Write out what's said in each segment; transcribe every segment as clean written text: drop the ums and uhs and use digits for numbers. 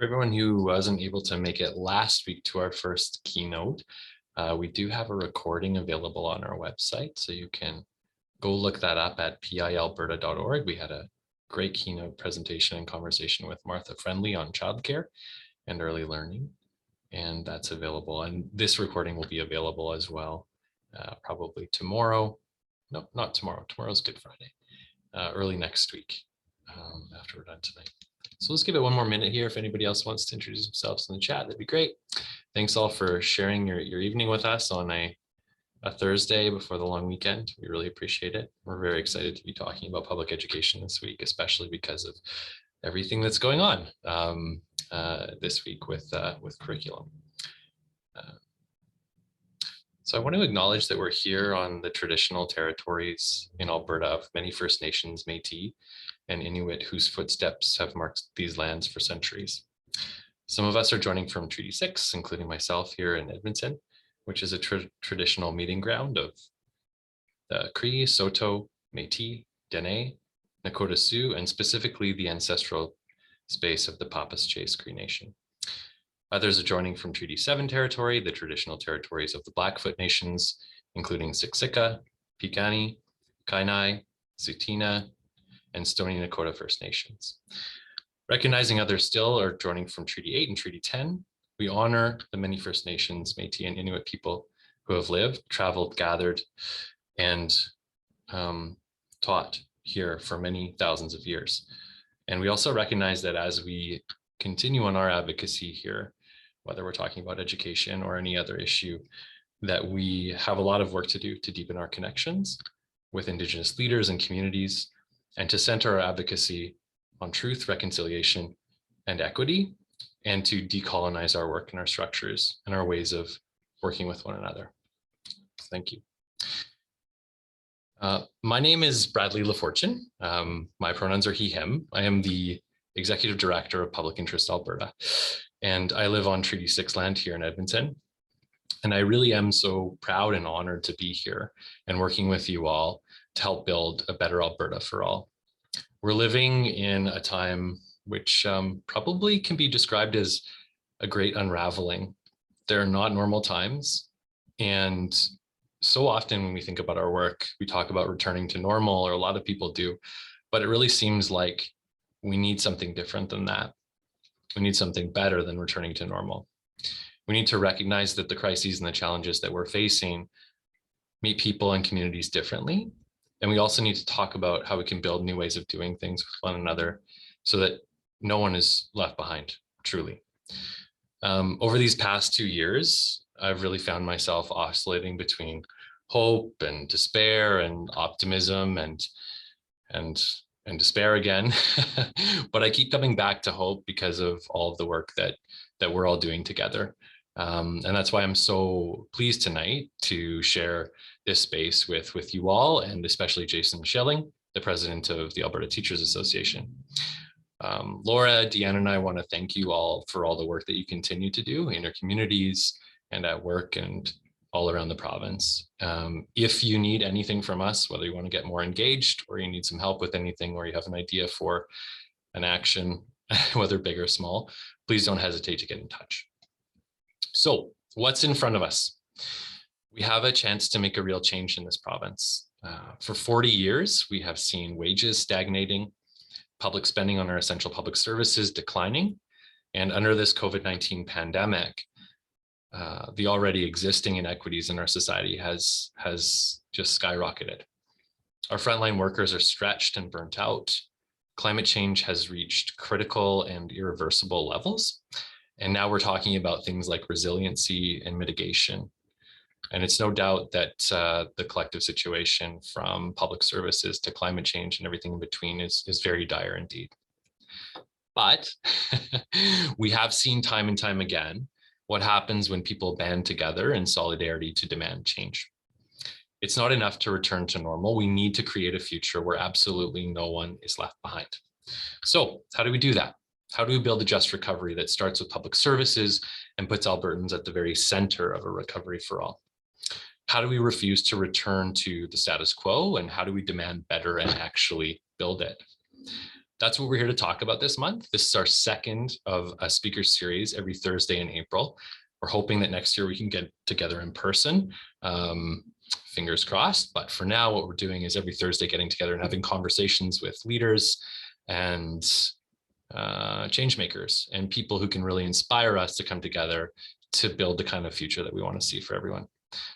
For everyone who wasn't able to make it last week to our first keynote, we do have a recording available on our website, so you can go look that up at pialberta.org. We had a great keynote presentation and conversation with Martha Friendly on childcare and early learning, and that's available. And this recording will be available as well, probably tomorrow. No, not tomorrow. Tomorrow's Good Friday. Early next week, after we're done tonight. So let's give it one more minute here. If anybody else wants to introduce themselves in the chat, that'd be great. Thanks all for sharing your evening with us on a Thursday before the long weekend. We really appreciate it. We're very excited to be talking about public education this week, especially because of everything that's going on this week with curriculum. So I want to acknowledge that we're here on the traditional territories in Alberta of many First Nations, Métis, and Inuit whose footsteps have marked these lands for centuries. Some of us are joining from Treaty 6, including myself here in Edmonton, which is a traditional meeting ground of the Cree, Saulteaux, Métis, Dene, Nakota Sioux, and specifically the ancestral space of the Papas-Chase Cree Nation. Others are joining from Treaty 7 territory, the traditional territories of the Blackfoot Nations, including Siksika, Piikani, Kainai, Tsuut'ina, and Stoney Nakoda First Nations. Recognizing others still are joining from Treaty 8 and Treaty 10, we honor the many First Nations, Métis, and Inuit people who have lived, traveled, gathered, and taught here for many thousands of years. And we also recognize that as we continue on our advocacy here, whether we're talking about education or any other issue, that we have a lot of work to do to deepen our connections with Indigenous leaders and communities, and to center our advocacy on truth, reconciliation, and equity, and to decolonize our work and our structures and our ways of working with one another. Thank you. My name is Bradley LaFortune. My pronouns are he, him. I am the Executive Director of Public Interest Alberta, and I live on Treaty 6 land here in Edmonton. And I really am so proud and honored to be here and working with you all to help build a better Alberta for all. We're living in a time which probably can be described as a great unraveling. They're not normal times. And so often when we think about our work, we talk about returning to normal, or a lot of people do, but it really seems like we need something different than that. We need something better than returning to normal. We need to recognize that the crises and the challenges that we're facing meet people and communities differently. And we also need to talk about how we can build new ways of doing things with one another so that no one is left behind, truly. Over these past 2 years, I've really found myself oscillating between hope and despair and optimism and despair again. But I keep coming back to hope because of all of the work that we're all doing together. And that's why I'm so pleased tonight to share this space with you all, and especially Jason Schilling, the president of the Alberta Teachers Association. Laura, Deanna, and I want to thank you all for all the work that you continue to do in your communities and at work and all around the province. If you need anything from us, whether you want to get more engaged or you need some help with anything, or you have an idea for an action, whether big or small, please don't hesitate to get in touch. So what's in front of us? We have a chance to make a real change in this province. For 40 years, we have seen wages stagnating, public spending on our essential public services declining, and under this COVID-19 pandemic, the already existing inequities in our society has just skyrocketed. Our frontline workers are stretched and burnt out. Climate change has reached critical and irreversible levels. And now we're talking about things like resiliency and mitigation. And it's no doubt that the collective situation, from public services to climate change and everything in between, is very dire indeed. But we have seen time and time again what happens when people band together in solidarity to demand change. It's not enough to return to normal. We need to create a future where absolutely no one is left behind. So how do we do that? How do we build a just recovery that starts with public services and puts Albertans at the very center of a recovery for all? How do we refuse to return to the status quo, and how do we demand better and actually build it? that's what we're here to talk about this month. This is our second of a speaker series every Thursday in April. We're hoping that next year we can get together in person. Fingers crossed. But for now, what we're doing is every Thursday getting together and having conversations with leaders and change makers and people who can really inspire us to come together to build the kind of future that we want to see for everyone.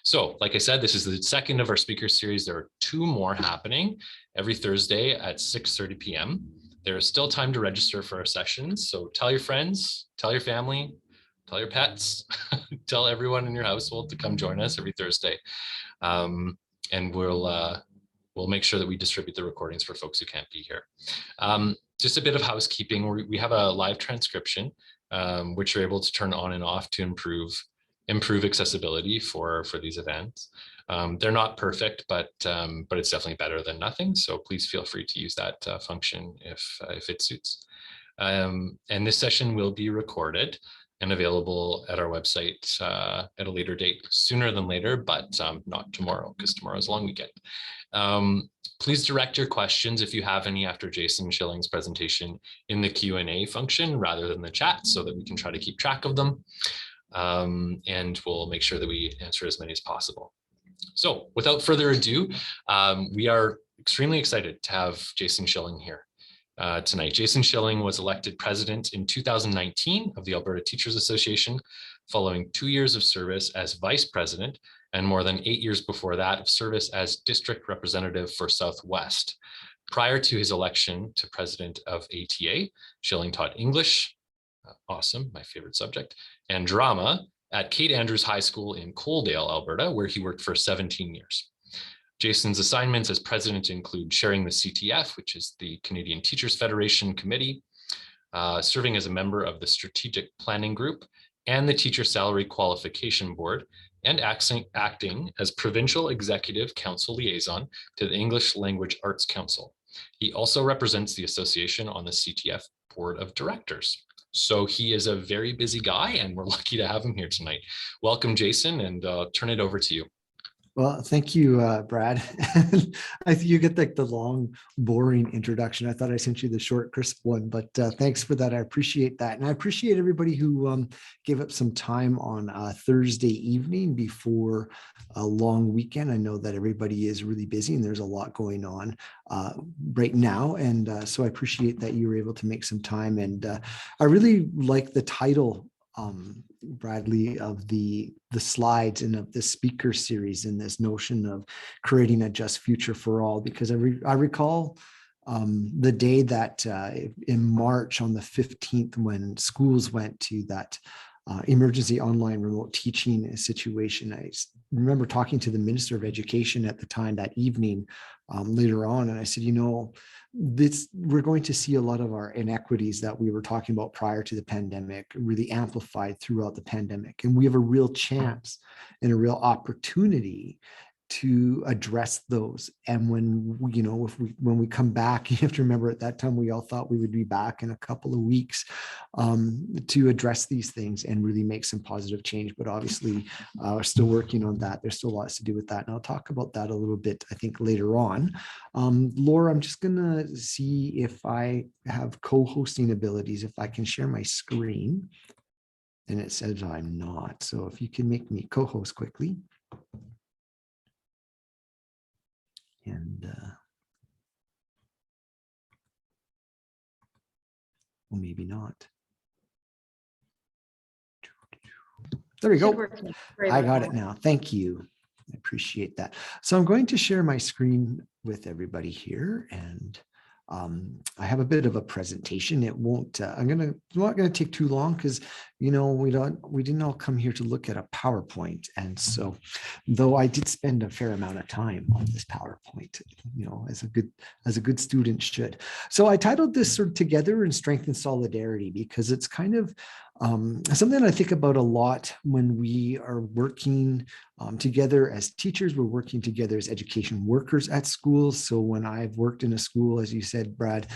So, like I said, this is the second of our speaker series. There are 2 more happening every Thursday at 6:30 p.m. There is still time to register for our sessions. So tell your friends, tell your family, tell your pets, tell everyone in your household to come join us every Thursday. And we'll make sure that we distribute the recordings for folks who can't be here. Just a bit of housekeeping. We have a live transcription, which you're able to turn on and off to improve accessibility for these events. They're not perfect, but it's definitely better than nothing. So please feel free to use that function if it suits. And this session will be recorded and available at our website at a later date, sooner than later, but not tomorrow, because tomorrow is a long weekend. Please direct your questions, if you have any, after Jason Schilling's presentation in the Q&A function rather than the chat, so that we can try to keep track of them. And we'll make sure that we answer as many as possible. So without further ado, we are extremely excited to have Jason Schilling here tonight. Jason Schilling was elected president in 2019 of the Alberta Teachers Association, following 2 years of service as vice president and more than 8 years before that of service as district representative for Southwest. Prior to his election to president of ATA, Schilling taught English, awesome, my favorite subject, and drama at Kate Andrews High School in Coaldale, Alberta, where he worked for 17 years. Jason's assignments as president include chairing the CTF, which is the Canadian Teachers Federation Committee, serving as a member of the Strategic Planning Group and the Teacher Salary Qualification Board, and acting as Provincial Executive Council Liaison to the English Language Arts Council. He also represents the association on the CTF Board of Directors. So he is a very busy guy, and we're lucky to have him here tonight. Welcome, Jason, and I'll turn it over to you. Well, thank you, Brad. I think you get like the long, boring introduction. I thought I sent you the short, crisp one, but thanks for that. I appreciate that. And I appreciate everybody who gave up some time on Thursday evening before a long weekend. I know that everybody is really busy and there's a lot going on right now. And so I appreciate that you were able to make some time. And I really like the title, Bradley, of the slides and of the speaker series, and this notion of creating a just future for all, because I recall the day that in March on the 15th, when schools went to that emergency online remote teaching situation. I remember talking to the Minister of Education at the time that evening later on, and I said, you know, we're going to see a lot of our inequities that we were talking about prior to the pandemic really amplified throughout the pandemic. And we have a real chance and a real opportunity to address those. And when we come back, you have to remember at that time, we all thought we would be back in a couple of weeks to address these things and really make some positive change. But obviously, we're still working on that. There's still lots to do with that. And I'll talk about that a little bit, I think, later on. Laura, I'm just going to see if I have co-hosting abilities, if I can share my screen. And it says I'm not. So if you can make me co-host quickly. And well, maybe not. There we go. I got it now. Thank you. I appreciate that. So I'm going to share my screen with everybody here, and I have a bit of a presentation. It won't. I'm not going to take too long, because we didn't all come here to look at a PowerPoint, and so though I did spend a fair amount of time on this PowerPoint, as a good student should. So I titled this sort of Together in Strength and Solidarity, because it's kind of something I think about a lot when we are working together as teachers. We're working together as education workers at schools. So when I've worked in a school, as you said, Brad,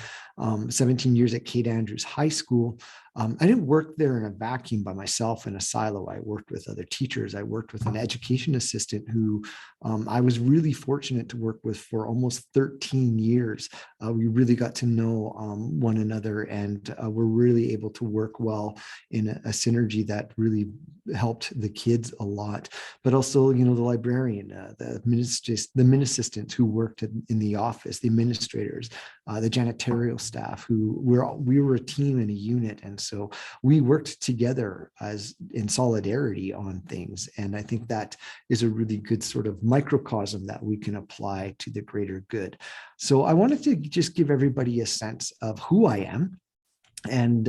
17 years at Kate Andrews High School, I didn't work there in a vacuum by myself in a silo. I worked with other teachers. I worked with an education assistant who I was really fortunate to work with for almost 13 years. We really got to know one another, and we're really able to work well in a synergy that really helped the kids a lot. But also, the librarian, the admin assistants who worked in the office, the administrators, the janitorial staff, we were a team and a unit. And so we worked together as in solidarity on things. And I think that is a really good sort of microcosm that we can apply to the greater good. So I wanted to just give everybody a sense of who I am and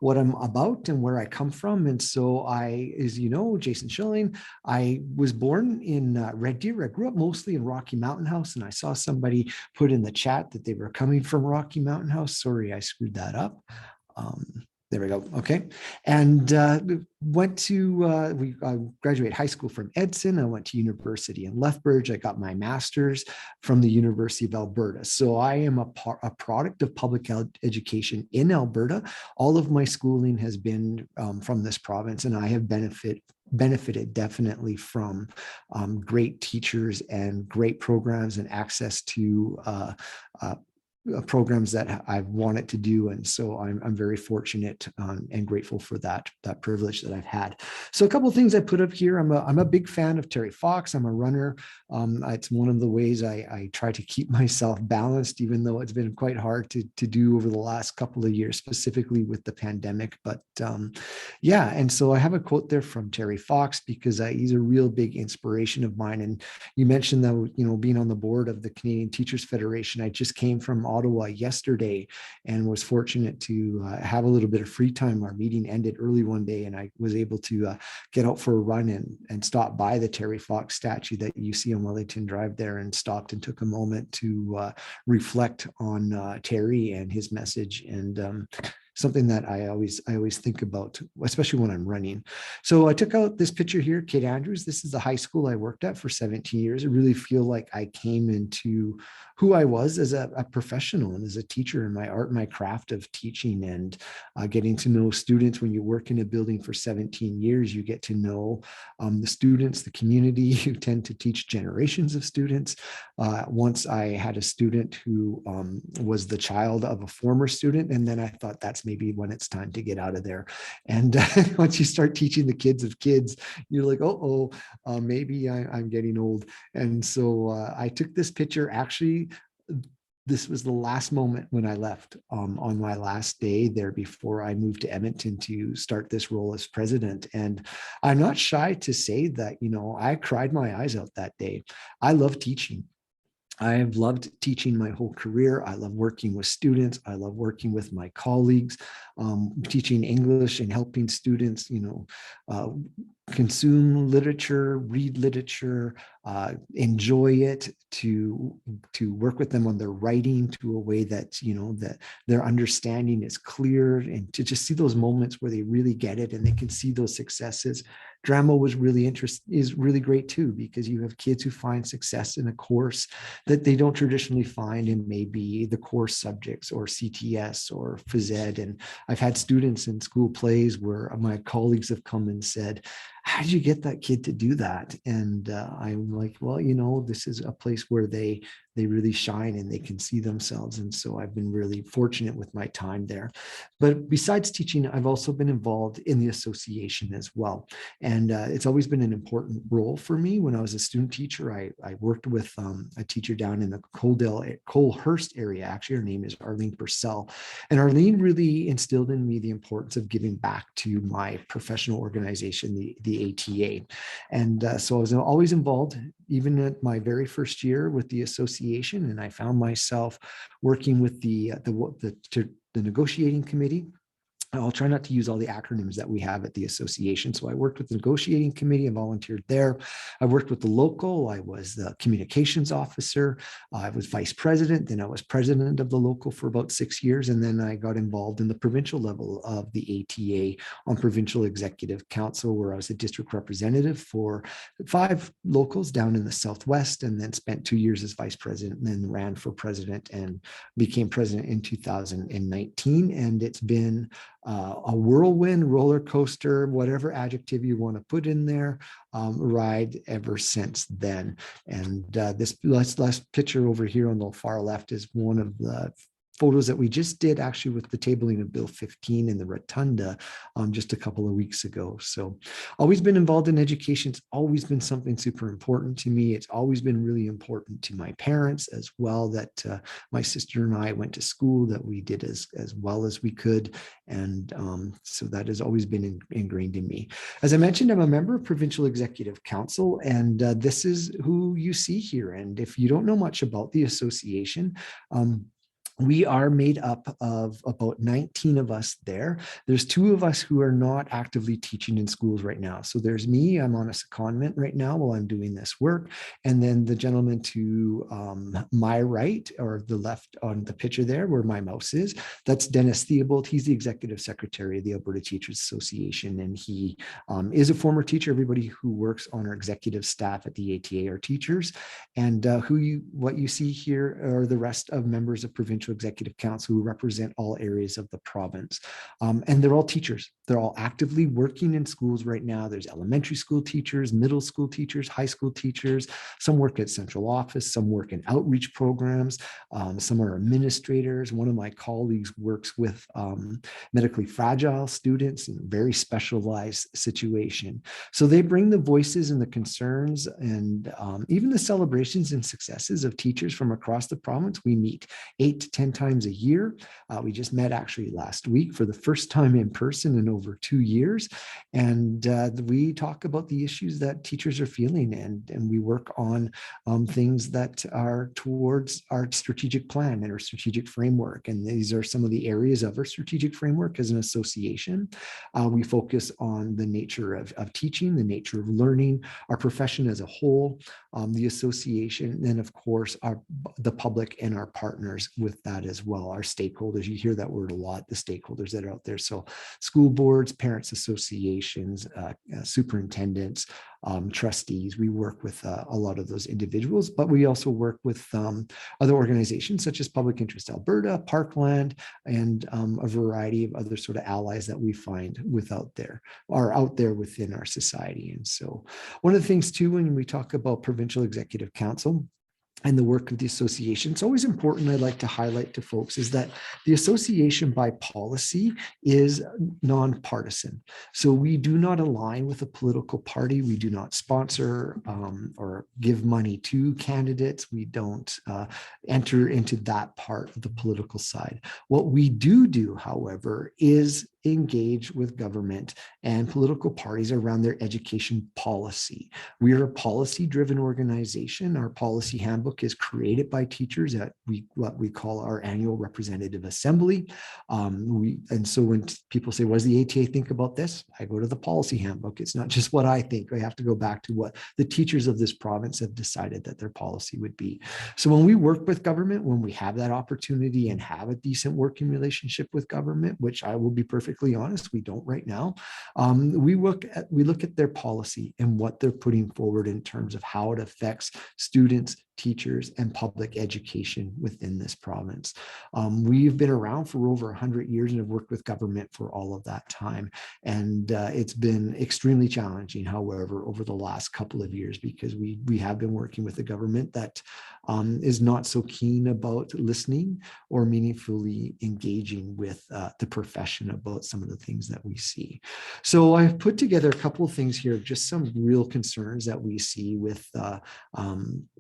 what I'm about and where I come from. And so as you know, Jason Schilling, I was born in Red Deer. I grew up mostly in Rocky Mountain House, and I saw somebody put in the chat that they were coming from Rocky Mountain House. Sorry, I screwed that up. There we go. Okay. And went to, we graduated high school from Edson. I went to university in Lethbridge. I got my master's from the University of Alberta. So I am a product of public education in Alberta. All of my schooling has been from this province, and I have benefited definitely from great teachers and great programs and access to programs that I've wanted to do. And so I'm very fortunate and grateful for that privilege that I've had. So a couple of things I put up here. I'm a big fan of Terry Fox. I'm a runner. It's one of the ways I try to keep myself balanced, even though it's been quite hard to do over the last couple of years, specifically with the pandemic. But yeah, and so I have a quote there from Terry Fox because he's a real big inspiration of mine. And you mentioned that, being on the board of the Canadian Teachers Federation, I just came from Ottawa yesterday and was fortunate to have a little bit of free time. Our meeting ended early one day, and I was able to get out for a run and stop by the Terry Fox statue that you see on Wellington Drive there, and stopped and took a moment to reflect on Terry and his message, and something that I always think about, especially when I'm running. So I took out this picture here, Kate Andrews. This is the high school I worked at for 17 years. I really feel like I came into who I was as a professional and as a teacher in my art, my craft of teaching, and getting to know students. When you work in a building for 17 years, you get to know the students, the community. You tend to teach generations of students. Once I had a student who was the child of a former student, and then I thought that's maybe when it's time to get out of there. And once you start teaching the kids of kids, you're like, maybe I'm getting old. And so I took this picture. Actually, this was the last moment when I left on my last day there before I moved to Edmonton to start this role as president. And I'm not shy to say that, I cried my eyes out that day. I love teaching. I have loved teaching my whole career. I love working with students. I love working with my colleagues, teaching English and helping students, consume literature, read literature, enjoy it, to work with them on their writing to a way that, that their understanding is clear, and to just see those moments where they really get it and they can see those successes. Drama is really great too, because you have kids who find success in a course that they don't traditionally find in maybe the core subjects or CTS or phys ed. And I've had students in school plays where my colleagues have come and said, how did you get that kid to do that? And I'm like, well, this is a place where they really shine and they can see themselves. And so I've been really fortunate with my time there. But besides teaching, I've also been involved in the association as well. And it's always been an important role for me. When I was a student teacher, I worked with a teacher down in the Colehurst area. Actually, her name is Arlene Purcell. And Arlene really instilled in me the importance of giving back to my professional organization, the ATA. And so I was always involved, even at my very first year with the association. And I found myself working with the negotiating committee. I'll try not to use all the acronyms that we have at the association. So I worked with the negotiating committee and volunteered there. I worked with the local. I was the communications officer. I was vice president. Then I was president of the local for about 6 years. And then I got involved in the provincial level of the ATA on Provincial Executive Council, where I was a district representative for 5 locals down in the Southwest, and then spent 2 years as vice president, and then ran for president and became president in 2019. And it's been a whirlwind, roller coaster, whatever adjective you want to put in there, ride ever since then. And this last picture over here on the far left is one of the photos that we just did actually with the tabling of Bill 15 in the Rotunda just a couple of weeks ago. So always been involved in education. It's always been something super important to me. It's always been really important to my parents as well, that my sister and I went to school, that we did as well as we could. And so that has always been ingrained in me. As I mentioned, I'm a member of Provincial Executive Council, and this is who you see here. And if you don't know much about the association, we are made up of about 19 of us there. There's 2 of us who are not actively teaching in schools right now. So there's me, I'm on a secondment right now while I'm doing this work. And then the gentleman to my right, or the left on the picture there where my mouse is, that's Dennis Theobald. He's the executive secretary of the Alberta Teachers Association. And he is a former teacher. Everybody who works on our executive staff at the ATA are teachers. And what you see here are the rest of members of Provincial Executive Council who represent all areas of the province. And they're all teachers. They're all actively working in schools right now. There's elementary school teachers, middle school teachers, high school teachers. Some work at central office, some work in outreach programs, some are administrators. One of my colleagues works with medically fragile students in a very specialized situation. So they bring the voices and the concerns and even the celebrations and successes of teachers from across the province. We meet 8 to 10 times a year. We just met actually last week for the first time in person in over 2 years. And we talk about the issues that teachers are feeling, and we work on things that are towards our strategic plan and our strategic framework. And these are some of the areas of our strategic framework as an association. We focus on the nature of teaching, the nature of learning, our profession as a whole, the association, and then of course the public and our partners with that as well, our stakeholders. You hear that word a lot, the stakeholders that are out there. So school boards, parents associations, superintendents, trustees. We work with a lot of those individuals, but we also work with other organizations such as Public Interest Alberta, Parkland, and a variety of other sort of allies that we find out there within our society. And so one of the things too, when we talk about Provincial Executive Council and the work of the association, it's always important, I'd like to highlight to folks, is that the association by policy is nonpartisan. So we do not align with a political party. We do not sponsor or give money to candidates. We don't enter into that part of the political side. What we do, however, is engage with government and political parties around their education policy. We are a policy-driven organization. Our policy handbook is created by teachers at what we call our annual representative assembly. And so when people say, what does the ATA think about this? I go to the policy handbook. It's not just what I think. I have to go back to what the teachers of this province have decided that their policy would be. So when we work with government, when we have that opportunity and have a decent working relationship with government, which I will be perfectly honest, we don't right now. We look at their policy and what they're putting forward in terms of how it affects students, teachers, and public education within this province. We've been around for over 100 years and have worked with government for all of that time. And it's been extremely challenging, however, over the last couple of years, because we have been working with a government that is not so keen about listening or meaningfully engaging with the profession about some of the things that we see. So I've put together a couple of things here, just some real concerns that we see with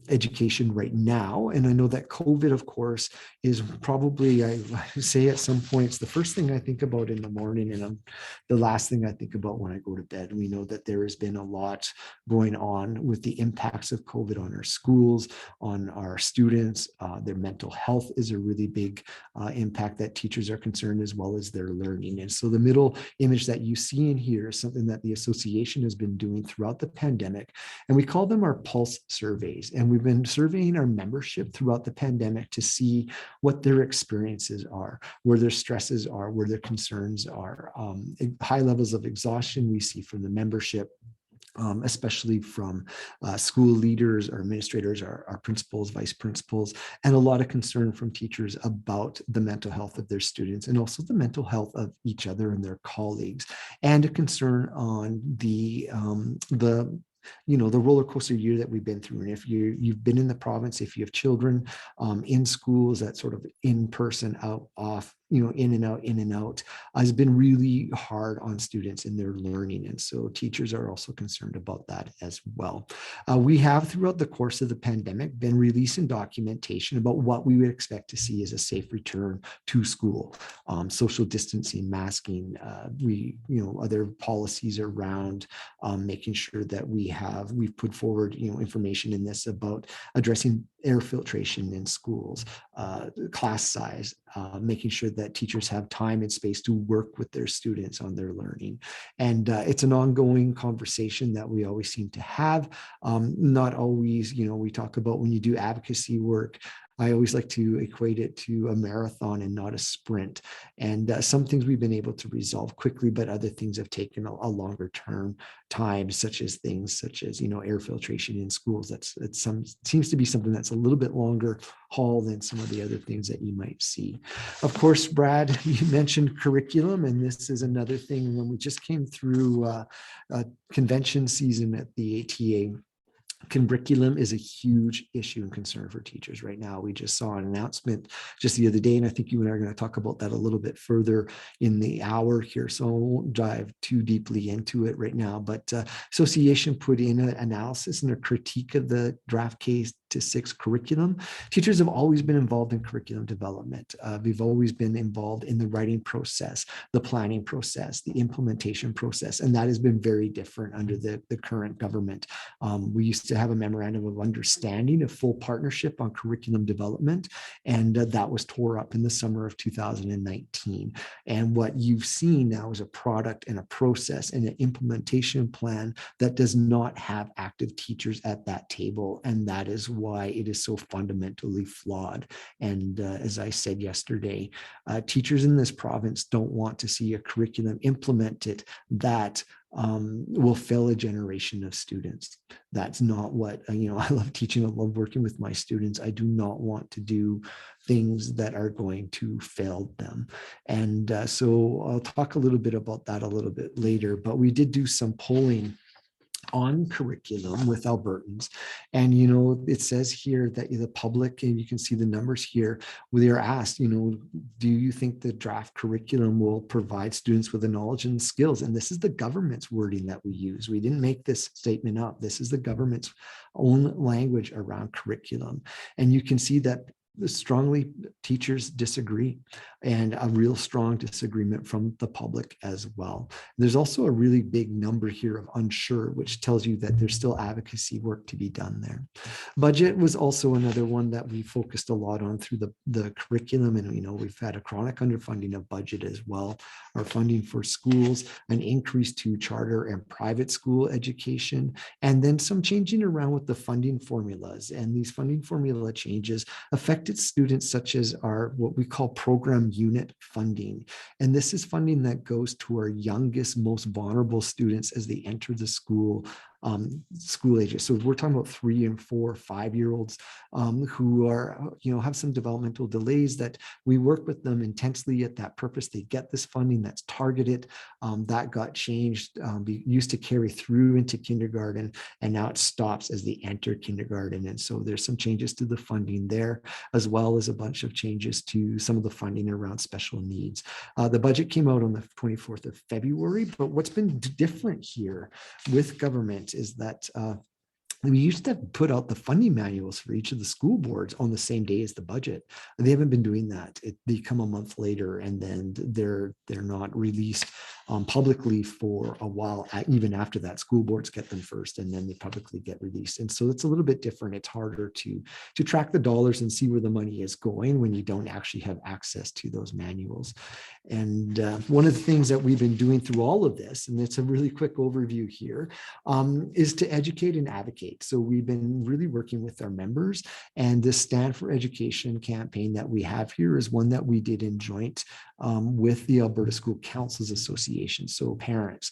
education right now. And I know that COVID, of course, is probably, I say at some points, the first thing I think about in the morning and the last thing I think about when I go to bed. We know that there has been a lot going on with the impacts of COVID on our schools, on our students. Their mental health is a really big impact that teachers are concerned, as well as their learning. And so the middle image that you see in here is something that the association has been doing throughout the pandemic. And we call them our pulse surveys. And we've been surveying our membership throughout the pandemic to see what their experiences are, where their stresses are, where their concerns are. High levels of exhaustion we see from the membership. especially from school leaders or administrators, our principals, vice principals, and a lot of concern from teachers about the mental health of their students and also the mental health of each other and their colleagues, and a concern on the the roller coaster year that we've been through. And if you've been in the province, if you have children in schools, that sort of in person, out, off, in and out, has been really hard on students in their learning. And so teachers are also concerned about that as well. We have, throughout the course of the pandemic, been releasing documentation about what we would expect to see as a safe return to school, social distancing, masking, other policies around making sure that we've put forward, information in this about addressing air filtration in schools, class size, making sure that teachers have time and space to work with their students on their learning. And it's an ongoing conversation that we always seem to have. Not always, we talk about when you do advocacy work, I always like to equate it to a marathon and not a sprint. And some things we've been able to resolve quickly, but other things have taken a longer term time, such as air filtration in schools. Seems to be something that's a little bit longer haul than some of the other things that you might see. Of course, Brad, you mentioned curriculum, and this is another thing. When we just came through convention season at the ATA, curriculum is a huge issue and concern for teachers right now. We just saw an announcement just the other day, and I think you and I are going to talk about that a little bit further in the hour here, so I won't dive too deeply into it right now. But association put in an analysis and a critique of the draft K-6 curriculum. Teachers have always been involved in curriculum development. We've always been involved in the writing process, the planning process, the implementation process, and that has been very different under the current government. We used to have a memorandum of understanding, a full partnership on curriculum development, and that was tore up in the summer of 2019. And what you've seen now is a product and a process and an implementation plan that does not have active teachers at that table, and that is why it is so fundamentally flawed. And as I said yesterday, teachers in this province don't want to see a curriculum implemented that will fail a generation of students. That's not what, I love teaching, I love working with my students. I do not want to do things that are going to fail them. And so I'll talk a little bit about that a little bit later, but we did do some polling on curriculum with Albertans. And, it says here that the public, and you can see the numbers here, where they are asked, do you think the draft curriculum will provide students with the knowledge and skills? And this is the government's wording that we use. We didn't make this statement up. This is the government's own language around curriculum. And you can see that strongly teachers disagree, and a real strong disagreement from the public as well. There's also a really big number here of unsure, which tells you that there's still advocacy work to be done there. Budget was also another one that we focused a lot on through the curriculum, and we've had a chronic underfunding of budget as well. Our funding for schools, an increase to charter and private school education, and then some changing around with the funding formulas. And these funding formula changes affected students such as our what we call program unit funding. And this is funding that goes to our youngest, most vulnerable students as they enter the school ages. So we're talking about 3 and 4, 5-year-olds who are, have some developmental delays, that we work with them intensely at that purpose. They get this funding that's targeted. That got changed, used to carry through into kindergarten, and now it stops as they enter kindergarten. And so there's some changes to the funding there, as well as a bunch of changes to some of the funding around special needs. The budget came out on the 24th of February, but what's been different here with government is that we used to put out the funding manuals for each of the school boards on the same day as the budget. They haven't been doing that. They come a month later, and then they're not released publicly for a while. Even after that, school boards get them first, and then they publicly get released. And so it's a little bit different. It's harder to track the dollars and see where the money is going when you don't actually have access to those manuals. And one of the things that we've been doing through all of this, and it's a really quick overview here, is to educate and advocate. So we've been really working with our members, and this Stand for Education campaign that we have here is one that we did in joint with the Alberta School Councils Association. So parents,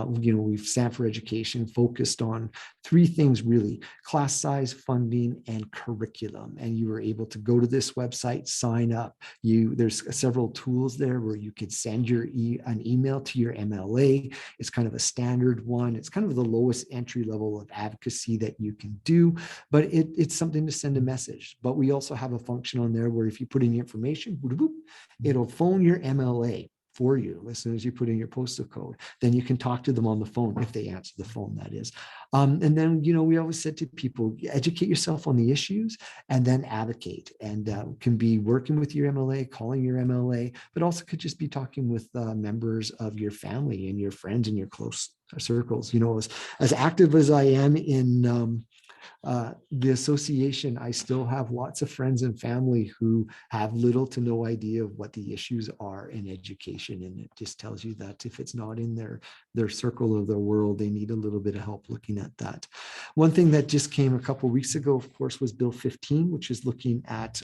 we've stand for education focused on three things really: class size, funding, and curriculum. And you were able to go to this website, sign up. There's several tools there where you could send an email to your MLA. It's kind of a standard one. It's kind of the lowest entry level of advocacy that you can do, but it's something to send a message. But we also have a function on there where if you put in your information, it'll phone your MLA for you as soon as you put in your postal code. Then you can talk to them on the phone if they answer the phone, that is. And then, we always said to people, educate yourself on the issues and then advocate. And can be working with your MLA, calling your MLA, but also could just be talking with members of your family and your friends and your close circles. As active as I am in the association, I still have lots of friends and family who have little to no idea of what the issues are in education. And it just tells you that if it's not in their circle of their world, they need a little bit of help looking at that. One thing that just came a couple of weeks ago, of course, was Bill 15, which is looking at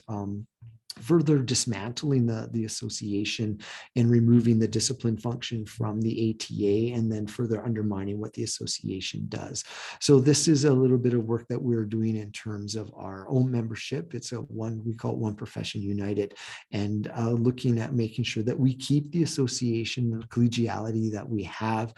further dismantling the association and removing the discipline function from the ATA, and then further undermining what the association does. So this is a little bit of work that we're doing in terms of our own membership. It's we call it One Profession United, and looking at making sure that we keep the association, the collegiality that we have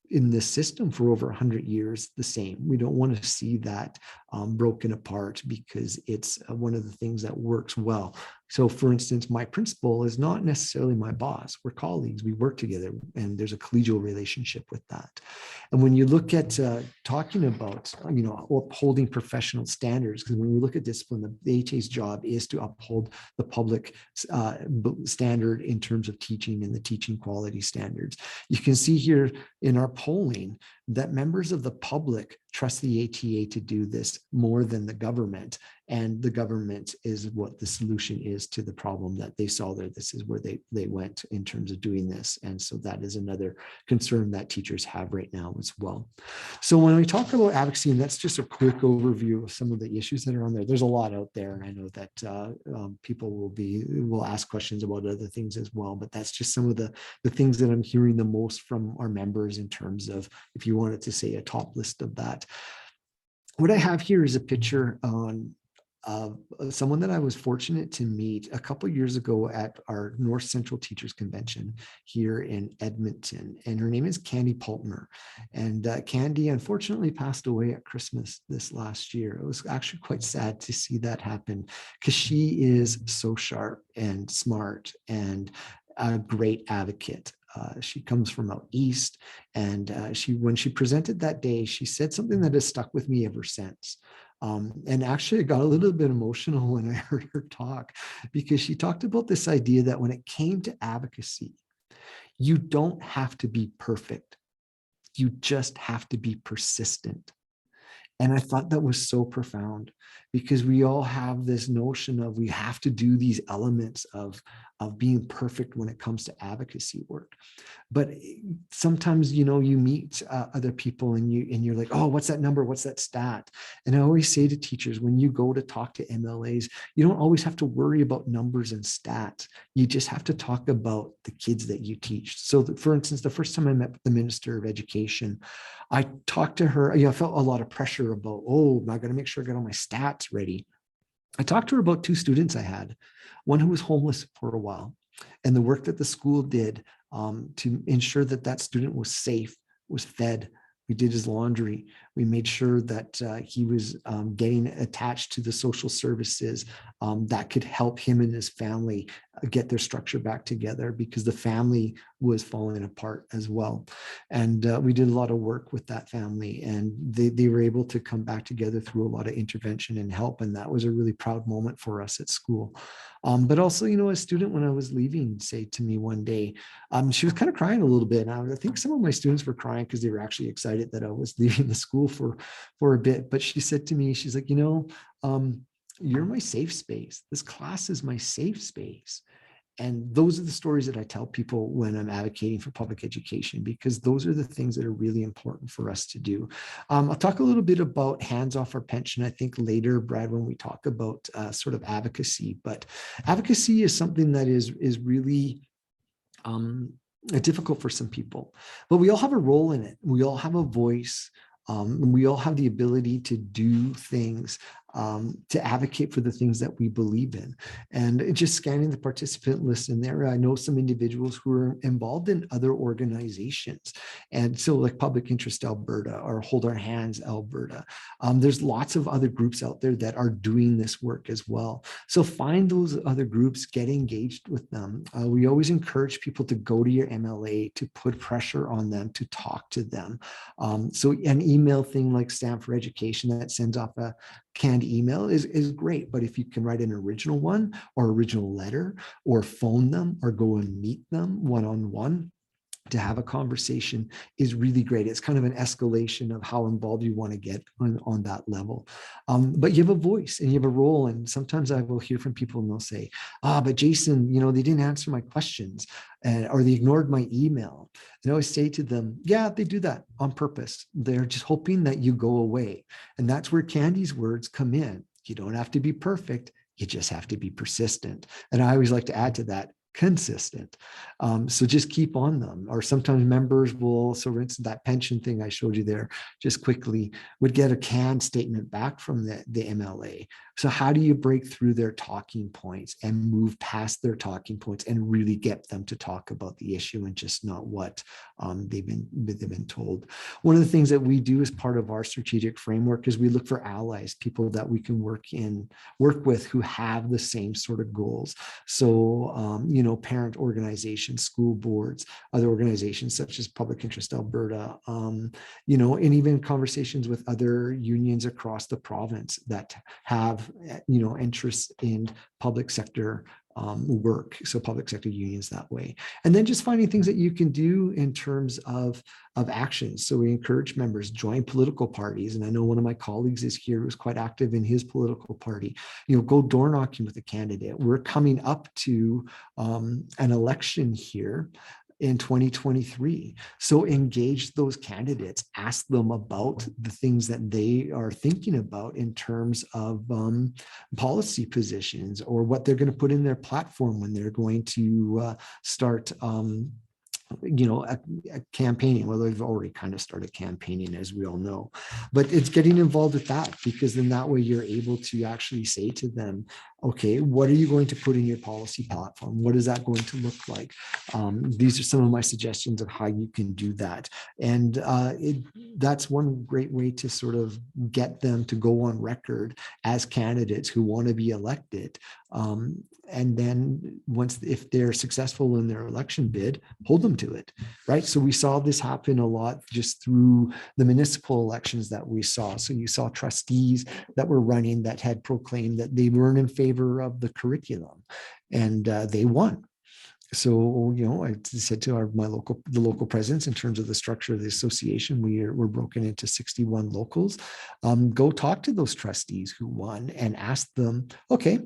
in this system for over 100 years the same. We don't want to see that broken apart, because it's one of the things that works well. So for instance, my principal is not necessarily my boss. We're colleagues, we work together, and there's a collegial relationship with that. And when you look at talking about, upholding professional standards, because when we look at discipline, the AHA's job is to uphold the public standard in terms of teaching and the teaching quality standards. You can see here in our polling that members of the public trust the ATA to do this more than the government. And the government is what the solution is to the problem that they saw there. This is where they went in terms of doing this. And so that is another concern that teachers have right now as well. So when we talk about advocacy, and that's just a quick overview of some of the issues that are on there, there's a lot out there. And I know that people will ask questions about other things as well, but that's just some of the things that I'm hearing the most from our members in terms of, if you wanted to say a top list of that. What I have here is a picture on someone that I was fortunate to meet a couple of years ago at our North Central Teachers Convention here in Edmonton. And her name is Candy Paltner. And Candy unfortunately passed away at Christmas this last year. It was actually quite sad to see that happen, because she is so sharp and smart and a great advocate. She comes from out east, and when she presented that day, she said something that has stuck with me ever since. And actually, I got a little bit emotional when I heard her talk, because she talked about this idea that when it came to advocacy, you don't have to be perfect. You just have to be persistent. And I thought that was so profound, because we all have this notion of we have to do these elements of being perfect when it comes to advocacy work. But sometimes, you meet other people and you're like, oh, what's that number? What's that stat? And I always say to teachers, when you go to talk to MLAs, you don't always have to worry about numbers and stats. You just have to talk about the kids that you teach. So for instance, the first time I met the Minister of Education, I talked to her, I felt a lot of pressure about, oh, I got to make sure I got all my stats ready. I talked to her about two students I had, one who was homeless for a while, and the work that the school did to ensure that student was safe, was fed. We did his laundry. We made sure that he was getting attached to the social services that could help him and his family get their structure back together, because the family was falling apart as well. And we did a lot of work with that family, and they were able to come back together through a lot of intervention and help. And that was a really proud moment for us at school. But also, a student, when I was leaving, said to me one day, she was kind of crying a little bit. And I think some of my students were crying because they were actually excited that I was leaving the school for a bit. But she said to me, she's like, you're my safe space. This class is my safe space. And those are the stories that I tell people when I'm advocating for public education, because those are the things that are really important for us to do. I'll talk a little bit about hands off our pension, I think later, Brad, when we talk about sort of advocacy. But advocacy is something that is really difficult for some people, but we all have a role in it. We all have a voice. We all have the ability to do things, to advocate for the things that we believe in. And just scanning the participant list in there, I know some individuals who are involved in other organizations. And so like Public Interest Alberta or Hold Our Hands Alberta. There's lots of other groups out there that are doing this work as well. So find those other groups, get engaged with them. We always encourage people to go to your MLA, to put pressure on them, to talk to them. So an email thing like Stand for Education that sends off a canned email is great, but if you can write an original one or original letter or phone them or go and meet them one-on-one to have a conversation is really great. It's kind of an escalation of how involved you want to get on that level. But you have a voice and you have a role. And sometimes I will hear from people and they'll say, but Jason, they didn't answer my questions or they ignored my email. And I always say to them, yeah, they do that on purpose. They're just hoping that you go away. And that's where Candy's words come in. You don't have to be perfect. You just have to be persistent. And I always like to add to that, consistent. So just keep on them. Or sometimes members will, so for instance, that pension thing I showed you there just quickly, would get a canned statement back from the MLA. So how do you break through their talking points and move past their talking points and really get them to talk about the issue and just not what they've been told? One of the things that we do as part of our strategic framework is we look for allies, people that we can work with who have the same sort of goals. So, parent organizations, school boards, other organizations such as Public Interest Alberta, and even conversations with other unions across the province that have, interests in public sector work. So public sector unions that way. And then just finding things that you can do in terms of actions. So we encourage members join political parties. And I know one of my colleagues is here who's quite active in his political party. Go door knocking with a candidate. We're coming up to an election here in 2023. So engage those candidates, ask them about the things that they are thinking about in terms of policy positions or what they're going to put in their platform when they're going to start campaigning. Well, they've already kind of started campaigning, as we all know, but it's getting involved with that, because then that way you're able to actually say to them, okay, what are you going to put in your policy platform? What is that going to look like? These are some of my suggestions of how you can do that. And that's one great way to sort of get them to go on record as candidates who want to be elected. And then if they're successful in their election bid, hold them to it, right? So we saw this happen a lot just through the municipal elections that we saw. So you saw trustees that were running that had proclaimed that they weren't in favor of the curriculum, and they won. So, I said to the local presidents, in terms of the structure of the association, we're broken into 61 locals. Go talk to those trustees who won and ask them, okay,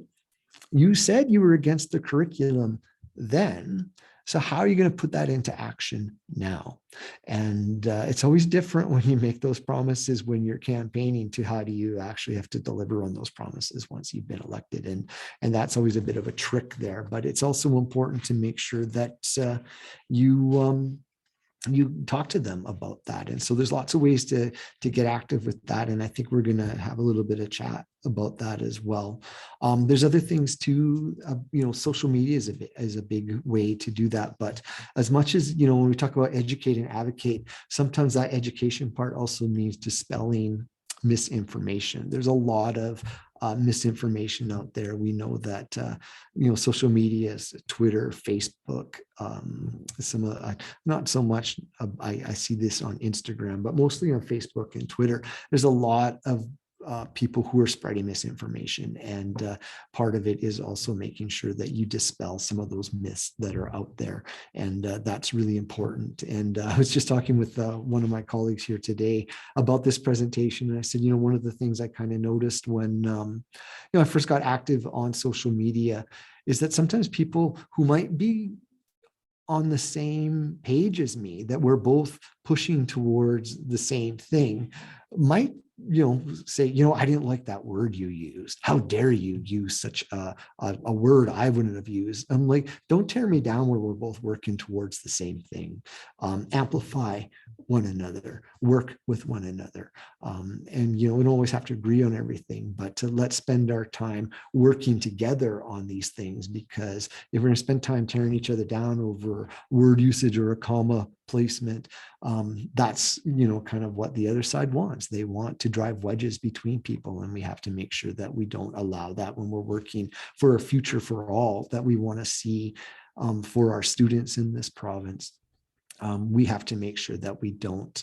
you said you were against the curriculum then, so how are you going to put that into action now? And it's always different when you make those promises when you're campaigning to how do you actually have to deliver on those promises once you've been elected. And that's always a bit of a trick there, but it's also important to make sure that you talk to them about that. And so there's lots of ways to get active with that. And I think we're going to have a little bit of chat about that as well. There's other things too, social media is a big way to do that. But as much as, when we talk about educate and advocate, sometimes that education part also means dispelling misinformation. There's a lot of misinformation out there. We know that social media is Twitter, Facebook, not so much. I see this on Instagram, but mostly on Facebook and Twitter. There's a lot of people who are spreading misinformation. And part of it is also making sure that you dispel some of those myths that are out there. And that's really important. And I was just talking with one of my colleagues here today about this presentation. And I said, one of the things I kind of noticed when, I first got active on social media is that sometimes people who might be on the same page as me, that we're both pushing towards the same thing, might say, I didn't like that word you used. How dare you use such a word I wouldn't have used? I'm like, don't tear me down where we're both working towards the same thing. Amplify one another, work with one another. And, we don't always have to agree on everything, but let's spend our time working together on these things, because if we're going to spend time tearing each other down over word usage or a comma placement, that's kind of what the other side wants. They want to drive wedges between people, and we have to make sure that we don't allow that when we're working for a future for all that we want to see for our students in this province. We have to make sure that we don't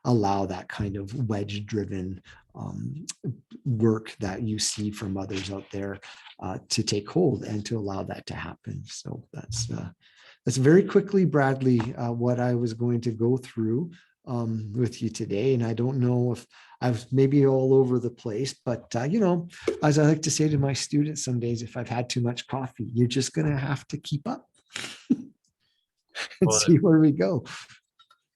allow that kind of wedge-driven work that you see from others out there to take hold, and to allow that to happen. So that's very quickly, Bradley, what I was going to go through with you today. And I don't know if I was maybe all over the place, but as I like to say to my students some days, if I've had too much coffee, you're just going to have to keep up and see where we go.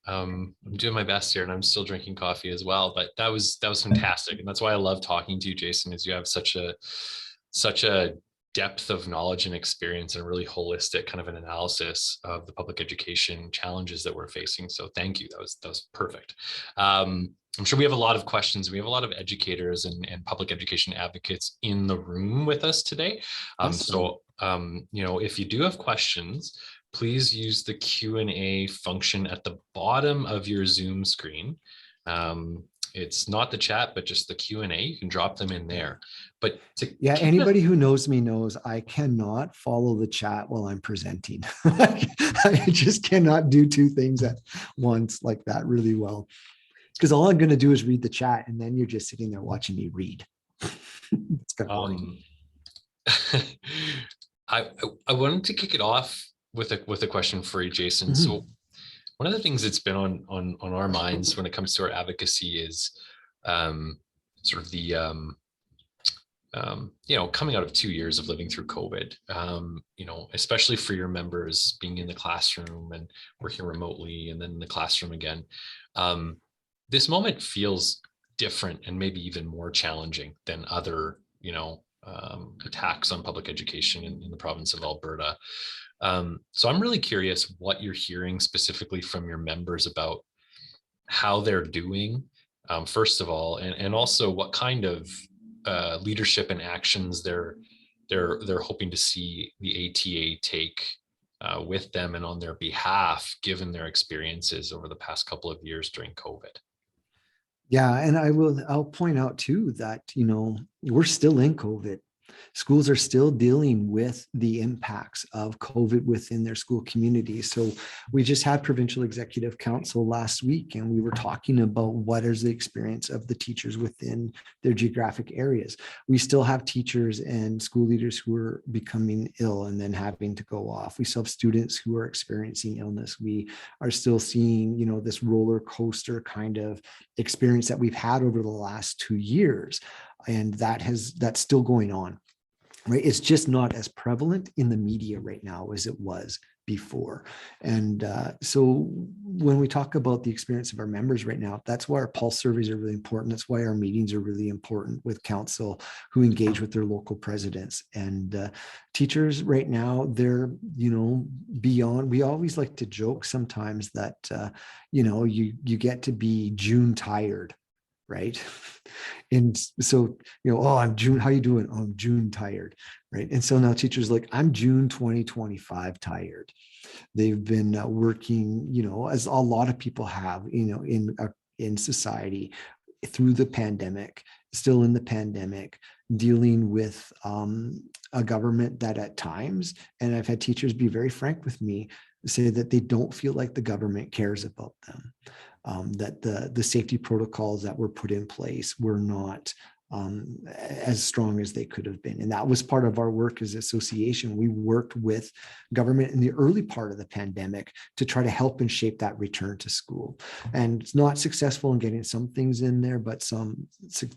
I'm doing my best here, and I'm still drinking coffee as well, but that was fantastic. And that's why I love talking to you, Jason, is you have such a depth of knowledge and experience, and a really holistic kind of an analysis of the public education challenges that we're facing. So thank you. That was perfect. I'm sure we have a lot of questions. We have a lot of educators and public education advocates in the room with us today. Awesome. So, if you do have questions, please use the Q&A function at the bottom of your Zoom screen. It's not the chat, but just the Q&A. You can drop them in there. But anybody who knows me knows I cannot follow the chat while I'm presenting. I just cannot do two things at once like that really well, because all I'm going to do is read the chat, and then you're just sitting there watching me read. It's kind of boring. I wanted to kick it off with a question for you, Jason. Mm-hmm. So one of the things that's been on our minds when it comes to our advocacy is sort of the coming out of 2 years of living through COVID, especially for your members being in the classroom and working remotely and then in the classroom again. This moment feels different and maybe even more challenging than other, attacks on public education in the province of Alberta. So I'm really curious what you're hearing specifically from your members about how they're doing, first of all, and also what kind of leadership and actions they're hoping to see the ATA take with them and on their behalf, given their experiences over the past couple of years during COVID. Yeah, and I'll point out too that, we're still in COVID. Schools are still dealing with the impacts of COVID within their school communities. So we just had Provincial Executive Council last week, and we were talking about what is the experience of the teachers within their geographic areas. We still have teachers and school leaders who are becoming ill and then having to go off. We still have students who are experiencing illness. We are still seeing, this roller coaster kind of experience that we've had over the last 2 years. And that's still going on, right? It's just not as prevalent in the media right now as it was before. And so when we talk about the experience of our members right now, that's why our pulse surveys are really important. That's why our meetings are really important with council who engage with their local presidents. And teachers right now, they're, beyond, we always like to joke sometimes that, you get to be June tired. Right. And so, I'm June, how you doing? Oh, I'm June tired. Right. And so now teachers like, I'm June 2025 tired. They've been working, as a lot of people have, in society through the pandemic, still in the pandemic, dealing with a government that at times, and I've had teachers be very frank with me, say that they don't feel like the government cares about them, that the safety protocols that were put in place were not as strong as they could have been. And that was part of our work as association. We worked with government in the early part of the pandemic to try to help and shape that return to school. And it's not successful in getting some things in there, but some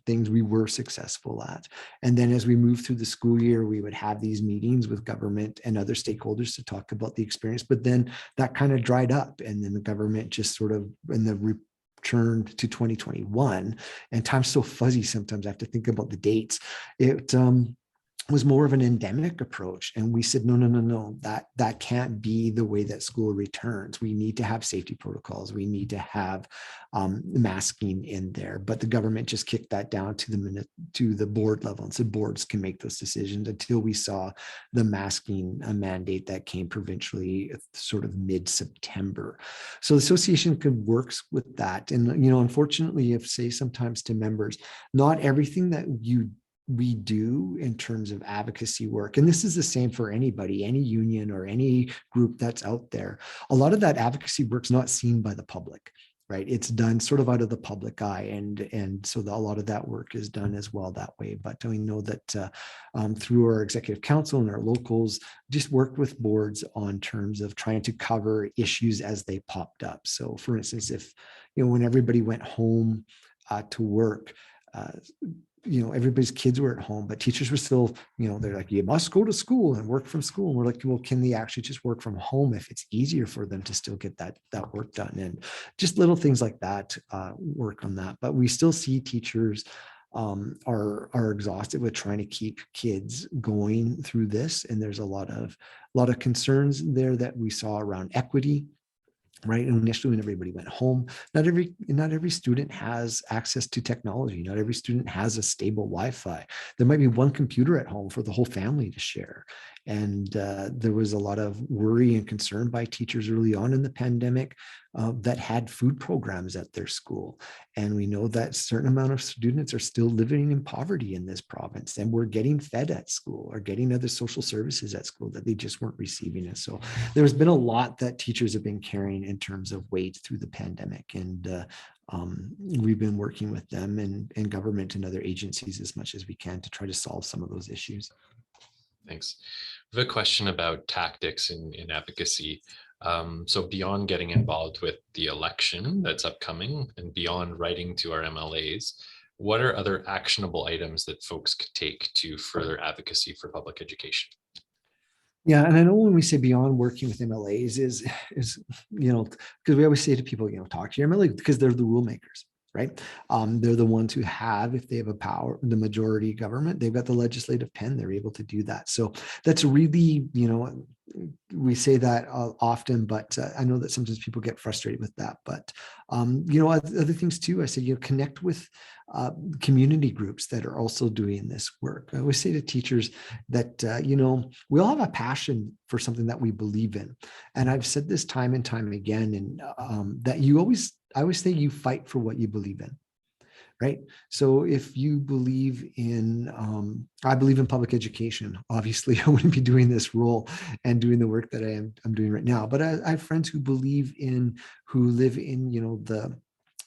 things we were successful at. And then as we moved through the school year, we would have these meetings with government and other stakeholders to talk about the experience. But then that kind of dried up, and then the government just sort of, in the turned to 2021, and time's so fuzzy sometimes I have to think about the dates. It was more of an endemic approach, and we said no, that can't be the way that school returns. We need to have safety protocols, we need to have masking in there. But the government just kicked that down to the board level and said boards can make those decisions, until we saw the masking mandate that came provincially sort of mid-September. So the association could work with that. And unfortunately, if say sometimes to members, not everything that we do in terms of advocacy work, and this is the same for anybody, any union or any group that's out there, a lot of that advocacy work's not seen by the public, right? It's done sort of out of the public eye, and so a lot of that work is done as well that way. But we know that through our executive council and our locals, just worked with boards on terms of trying to cover issues as they popped up. So for instance, if when everybody went home to work, everybody's kids were at home, but teachers were still, they're like, you must go to school and work from school. And we're like, well, can they actually just work from home if it's easier for them to still get that work done? And just little things like that, work on that. But we still see teachers are exhausted with trying to keep kids going through this. And there's a lot of concerns there that we saw around equity. Right. And initially, when everybody went home, not every student has access to technology. Not every student has a stable Wi-Fi. There might be one computer at home for the whole family to share. And there was a lot of worry and concern by teachers early on in the pandemic that had food programs at their school. And we know that a certain amount of students are still living in poverty in this province, and we're getting fed at school or getting other social services at school that they just weren't receiving. And so there's been a lot that teachers have been carrying in terms of weight through the pandemic. And we've been working with them and government and other agencies as much as we can to try to solve some of those issues. Thanks. I have a question about tactics in advocacy. So beyond getting involved with the election that's upcoming and beyond writing to our MLAs, what are other actionable items that folks could take to further advocacy for public education? Yeah, and I know when we say beyond working with MLAs is because we always say to people, talk to your MLA because they're the rule makers, right? They're the ones who have, if they have a power, the majority government, they've got the legislative pen, they're able to do that. So that's really, we say that often, but I know that sometimes people get frustrated with that. But, other things too, I say, connect with community groups that are also doing this work. I always say to teachers that, we all have a passion for something that we believe in. And I've said this time and time again, and that I always say you fight for what you believe in. Right. So if you believe in, I believe in public education, obviously I wouldn't be doing this role and doing the work that I'm doing right now. But I have friends who live in,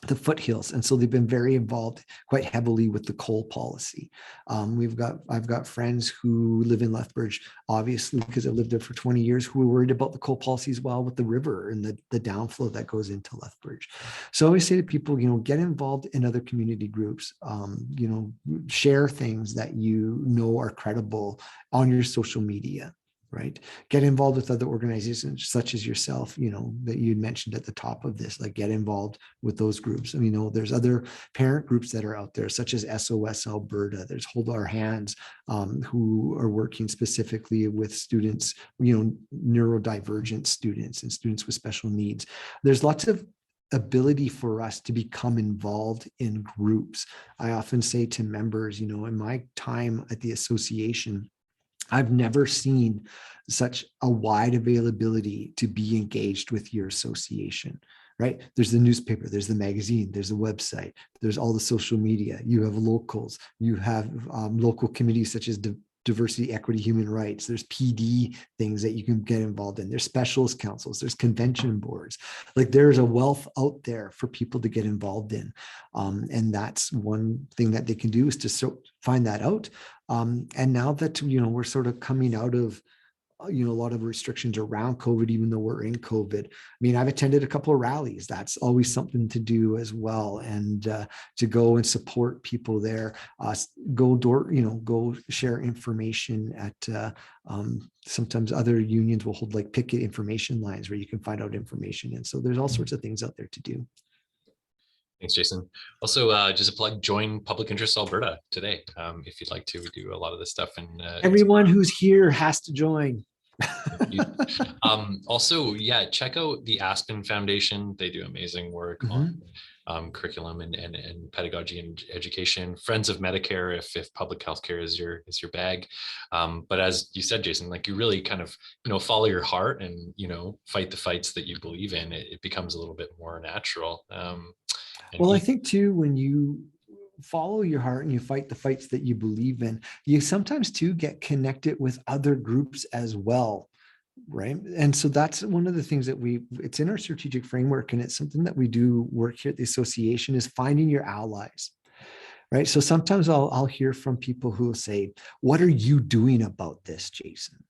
the foothills. And so they've been very involved quite heavily with the coal policy. I've got friends who live in Lethbridge, obviously, because I lived there for 20 years, who are worried about the coal policy as well with the river and the downflow that goes into Lethbridge. So I always say to people, get involved in other community groups, share things that are credible on your social media. Right. Get involved with other organizations such as yourself, that you mentioned at the top of this, like get involved with those groups. There's other parent groups that are out there, such as SOS Alberta. There's Hold Our Hands, who are working specifically with students, neurodivergent students and students with special needs. There's lots of ability for us to become involved in groups. I often say to members, in my time at the association, I've never seen such a wide availability to be engaged with your association, right? There's the newspaper, there's the magazine, there's the website, there's all the social media. You have locals, you have local committees such as diversity, equity, human rights. There's PD things that you can get involved in. There's specialist councils. There's convention boards. Like there's a wealth out there for people to get involved in. And that's one thing that they can do is to find that out. And now that, we're sort of coming out of, a lot of restrictions around COVID, even though we're in COVID. I mean, I've attended a couple of rallies. That's always something to do as well. And to go and support people there, go share information at, sometimes other unions will hold like picket information lines where you can find out information. And so there's all sorts of things out there to do. Thanks, Jason. Also, just a plug, join Public Interest Alberta today. If you'd like to, we do a lot of this stuff. And everyone who's here has to join. Also, check out the Aspen Foundation. They do amazing work on curriculum and pedagogy and education. Friends of Medicare, if public healthcare is your bag. But as you said, Jason, like you really kind of follow your heart and fight the fights that you believe in. It becomes a little bit more natural. Well, I think too, when you follow your heart and you fight the fights that you believe in, you sometimes too get connected with other groups as well, right? And so that's one of the things that it's in our strategic framework, and it's something that we do work here at the association, is finding your allies, right? So sometimes I'll hear from people who will say, what are you doing about this, Jason?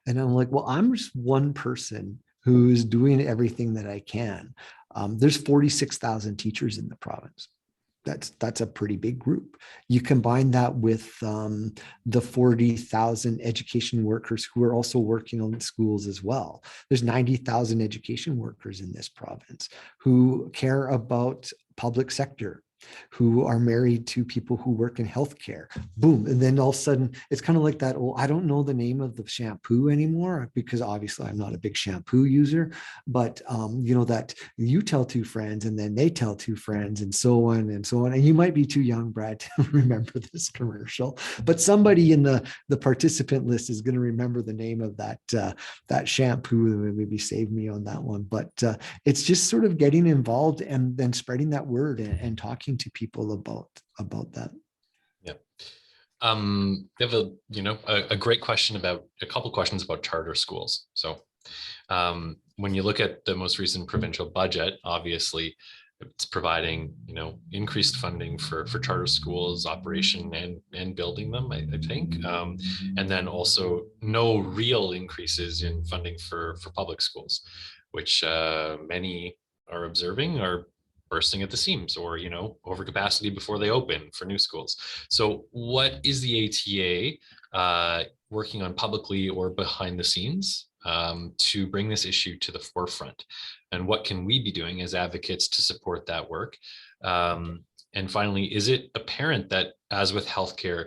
And I'm like, well, I'm just one person who's doing everything that I can. There's 46,000 teachers in the province. That's a pretty big group. You combine that with the 40,000 education workers who are also working on schools as well. There's 90,000 education workers in this province who care about public sector, who are married to people who work in healthcare. Boom. And then all of a sudden it's kind of like that. Oh, I don't know the name of the shampoo anymore because obviously I'm not a big shampoo user, but that you tell two friends and then they tell two friends and so on and so on. And you might be too young, Brad, to remember this commercial, but somebody in the participant list is going to remember the name of that shampoo. Maybe save me on that one, but it's just sort of getting involved and then spreading that word and talking to people about that. Yeah. We have a great question about a couple questions about charter schools. So when you look at the most recent provincial budget, obviously it's providing increased funding for charter schools operation and building them, I think, and then also no real increases in funding for public schools, which many are observing are bursting at the seams or overcapacity before they open for new schools. So what is the ATA working on publicly or behind the scenes to bring this issue to the forefront, and what can we be doing as advocates to support that work? And finally, is it apparent that, as with healthcare,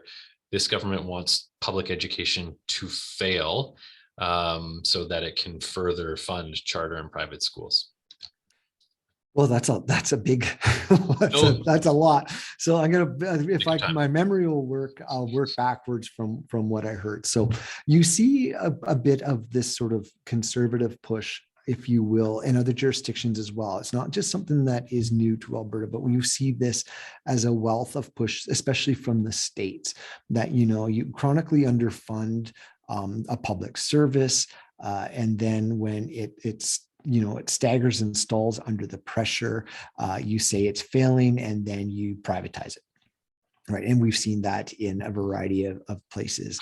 this government wants public education to fail so that it can further fund charter and private schools? Well, that's a big, that's a lot. So I'm going to, if my memory will work, I'll work backwards from what I heard. So you see a bit of this sort of conservative push, if you will, in other jurisdictions as well. It's not just something that is new to Alberta, but when you see this as a wealth of push, especially from the states, that, you chronically underfund a public service. And then when it staggers and stalls under the pressure, you say it's failing, and then you privatize it. Right. And we've seen that in a variety of places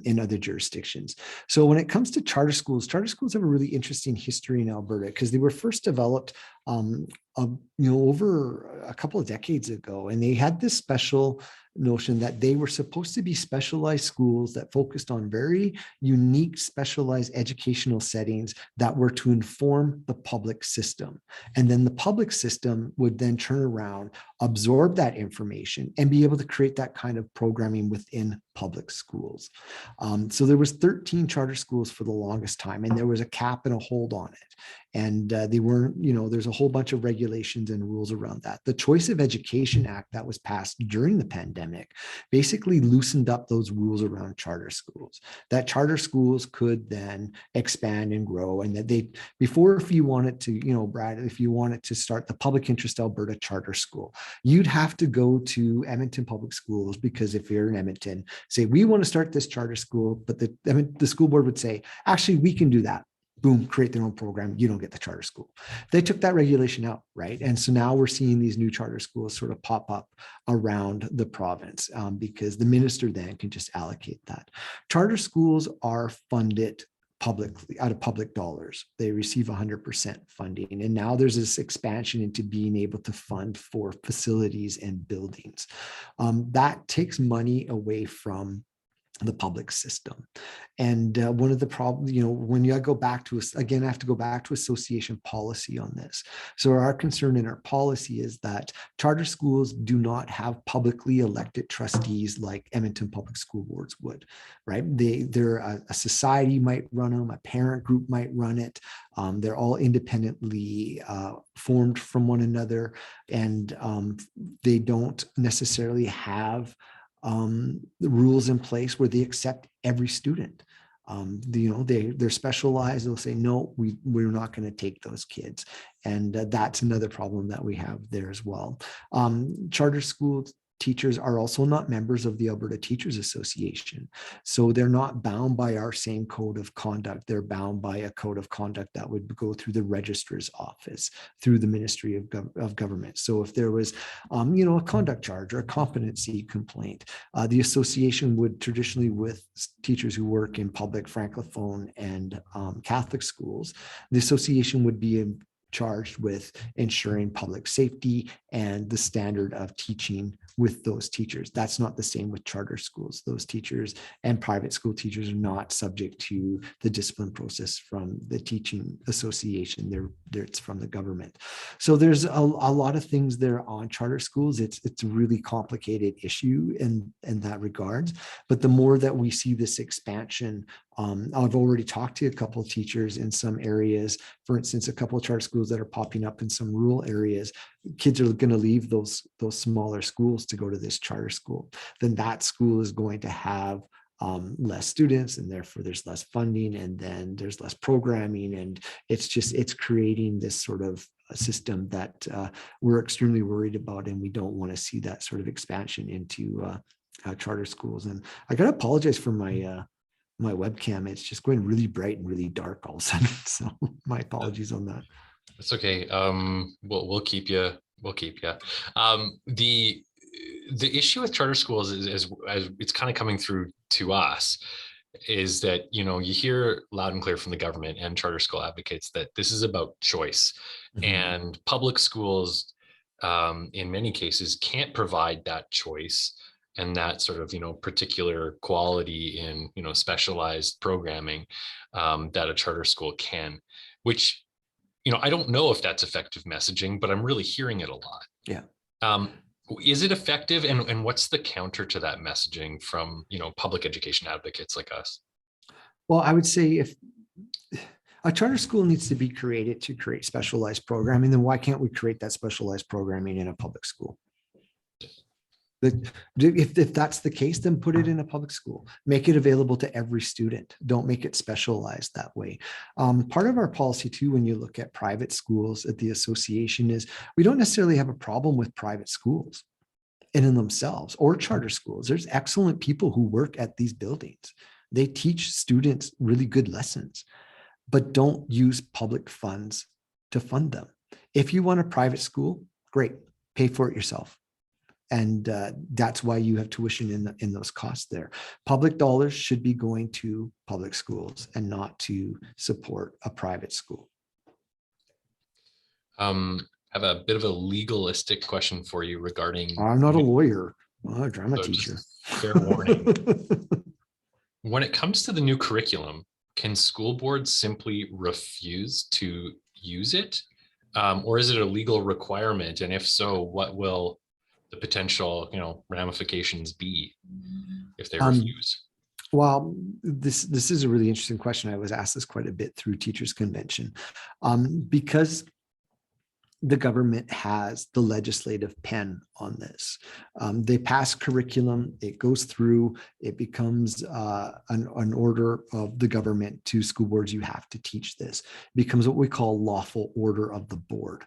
in other jurisdictions. So when it comes to charter schools have a really interesting history in Alberta because they were first developed over a couple of decades ago. And they had this special notion that they were supposed to be specialized schools that focused on very unique, specialized educational settings that were to inform the public system. And then the public system would then turn around, absorb that information, and be able to create that kind of programming within public schools. So there was 13 charter schools for the longest time, and there was a cap and a hold on it. And they weren't, there's a whole bunch of regulations and rules around that. The Choice of Education Act that was passed during the pandemic basically loosened up those rules around charter schools, that charter schools could then expand and grow. And that if you wanted to, Brad, if you wanted to start the Public Interest Alberta Charter School, you'd have to go to Edmonton Public Schools, because if you're in Edmonton, say, we want to start this charter school, but the school board would say, actually, we can do that. Boom, create their own program. You don't get the charter school. They took that regulation out, right? And so now we're seeing these new charter schools sort of pop up around the province because the minister then can just allocate that. Charter schools are funded publicly out of public dollars. They receive 100% funding. And now there's this expansion into being able to fund for facilities and buildings. That takes money away from the public system. And one of the problems, when you go back to, again, I have to go back to association policy on this. So our concern in our policy is that charter schools do not have publicly elected trustees like Edmonton Public School Boards would, right? They're a society might run them, a parent group might run it. They're all independently formed from one another, and they don't necessarily have the rules in place where they accept every student. They're specialized. They'll say, no, we're not going to take those kids. And that's another problem that we have there as well. Charter school teachers are also not members of the Alberta Teachers Association. So they're not bound by our same code of conduct. They're bound by a code of conduct that would go through the registrar's office, through the Ministry of Government. So if there was, a conduct charge or a competency complaint, the association would traditionally, with teachers who work in public, francophone, and Catholic schools, the association would be charged with ensuring public safety and the standard of teaching with those teachers. That's not the same with charter schools. Those teachers and private school teachers are not subject to the discipline process from the teaching association. It's from the government. So there's a lot of things there on charter schools. It's a really complicated issue in that regards. But the more that we see this expansion, I've already talked to a couple of teachers in some areas, for instance, a couple of charter schools that are popping up in some rural areas. Kids are going to leave those smaller schools to go to this charter school. Then that school is going to have less students, and therefore there's less funding, and then there's less programming, and it's creating this sort of a system that we're extremely worried about, and we don't want to see that sort of expansion into charter schools. And I got to apologize for my webcam. It's just going really bright and really dark all of a sudden. So my apologies on that. That's okay. We'll keep you. We'll keep you. The issue with charter schools is, as it's kind of coming through to us, is that you hear loud and clear from the government and charter school advocates that this is about choice, and public schools, in many cases, can't provide that choice and that sort of particular quality in specialized programming that a charter school can, which I don't know if that's effective messaging, but I'm really hearing it a lot. Yeah. Is it effective, and what's the counter to that messaging from public education advocates like us? Well, I would say if a charter school needs to be created to create specialized programming, then why can't we create that specialized programming in a public school? If that's the case, then put it in a public school. Make it available to every student. Don't make it specialized that way. Part of our policy too, when you look at private schools at the association, is we don't necessarily have a problem with private schools in themselves or charter schools. There's excellent people who work at these buildings. They teach students really good lessons, but don't use public funds to fund them. If you want a private school, great, pay for it yourself. And that's why you have tuition in those costs there. Public dollars should be going to public schools and not to support a private school. I have a bit of a legalistic question for you regarding. I'm not a lawyer. I'm a drama teacher. Fair warning. When it comes to the new curriculum, can school boards simply refuse to use it? Or is it a legal requirement? And if so, what will the potential ramifications be if they refuse? Well, this is a really interesting question. I was asked this quite a bit through Teachers Convention, because the government has the legislative pen on this. They pass curriculum, it goes through, it becomes an order of the government to school boards. You have to teach this. It becomes what we call lawful order of the board.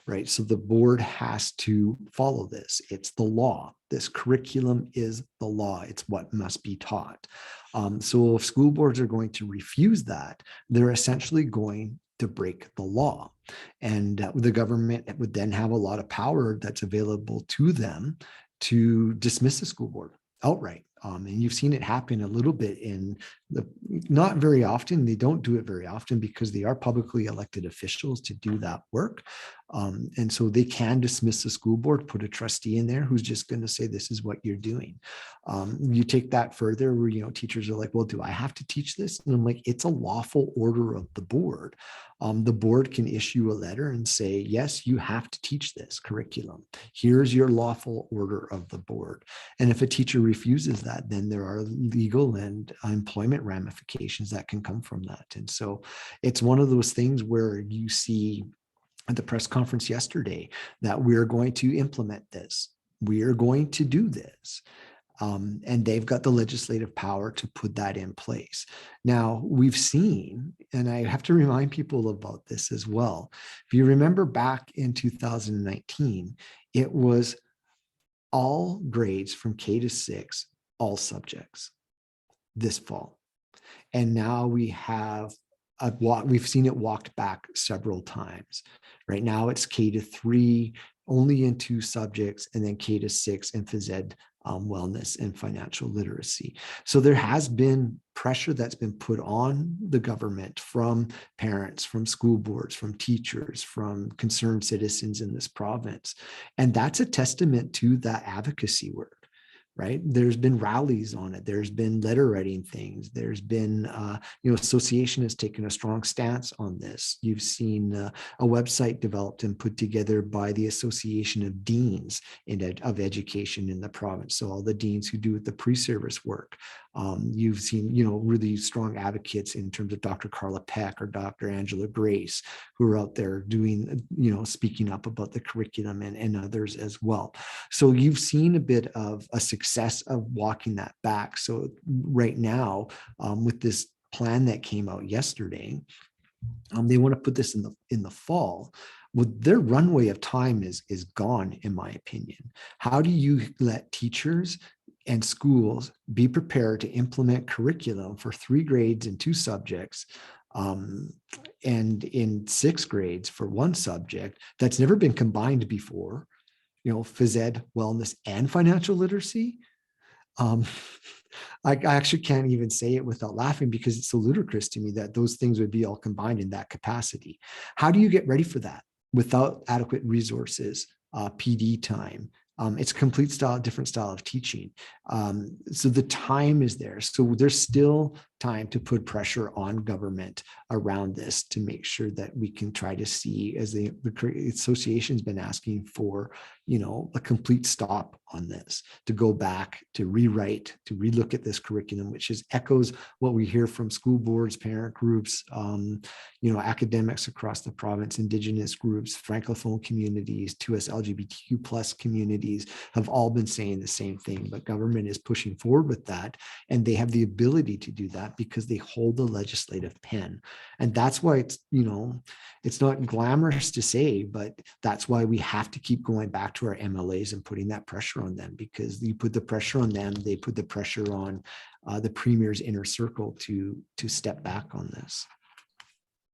right? So the board has to follow this. It's the law. This curriculum is the law. It's what must be taught. So if school boards are going to refuse that, they're essentially going to break the law. And the government would then have a lot of power that's available to them to dismiss the school board outright. And you've seen it happen a little bit in the, not very often. They don't do it very often because they are publicly elected officials to do that work. And so they can dismiss the school board, put a trustee in there who's just going to say, this is what you're doing. You take that further where, teachers are like, well, do I have to teach this? And I'm like, it's a lawful order of the board. The board can issue a letter and say, yes, you have to teach this curriculum. Here's your lawful order of the board. And if a teacher refuses that, then there are legal and employment ramifications that can come from that. And so it's one of those things where you see at the press conference yesterday that we're going to implement this. We are going to do this. And they've got the legislative power to put that in place. Now, we've seen, and I have to remind people about this as well. If you remember back in 2019, it was all grades from K to 6, all subjects this fall. And now we've seen it walked back several times. Right now it's K to 3, only in 2 subjects, and then K to 6 and phys ed, wellness and financial literacy. So there has been pressure that's been put on the government from parents, from school boards, from teachers, from concerned citizens in this province. And that's a testament to that advocacy work. Right? There's been rallies on it. There's been letter writing things. There's been, association has taken a strong stance on this. You've seen a website developed and put together by the Association of Deans of Education in the province. So all the deans who do the pre-service work. You've seen, really strong advocates in terms of Dr. Carla Peck or Dr. Angela Grace, who are out there doing, speaking up about the curriculum and others as well. So you've seen a bit of a success of walking that back. So right now, with this plan that came out yesterday, they want to put this in the fall. Well, their runway of time is gone, in my opinion. How do you let teachers and schools be prepared to implement curriculum for 3 grades and 2 subjects, and in 6 grades for 1 subject that's never been combined before, phys ed, wellness, and financial literacy? I actually can't even say it without laughing because it's so ludicrous to me that those things would be all combined in that capacity. How do you get ready for that without adequate resources, PD time? It's a complete different style of teaching. So the time is there. So there's still time to put pressure on government around this to make sure that we can try to see, as the association's been asking for, a complete stop on this, to go back, to rewrite, to relook at this curriculum, which echoes what we hear from school boards, parent groups, academics across the province, Indigenous groups, Francophone communities, 2S LGBTQ plus communities have all been saying the same thing, but government is pushing forward with that. And they have the ability to do that because they hold the legislative pen. And that's why it's not glamorous to say, but that's why we have to keep going back to our MLAs and putting that pressure on them, because you put the pressure on them, they put the pressure on the Premier's inner circle to step back on this.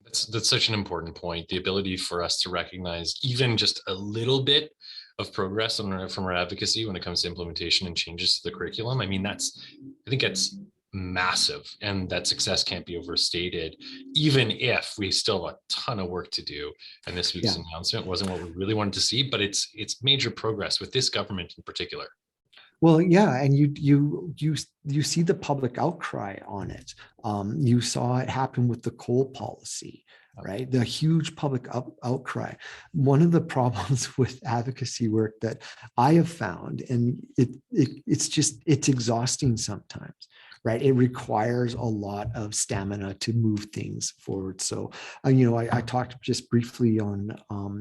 That's such an important point. The ability for us to recognize even just a little bit of progress from our advocacy when it comes to implementation and changes to the curriculum. I think it's massive, and that success can't be overstated, even if we still have a ton of work to do. And this week's announcement wasn't what we really wanted to see, but it's major progress with this government in particular. Well, yeah, and you see the public outcry on it. You saw it happen with the coal policy, right? The huge public outcry. One of the problems with advocacy work that I have found, and it's exhausting sometimes, right? It requires a lot of stamina to move things forward. So, I talked just briefly on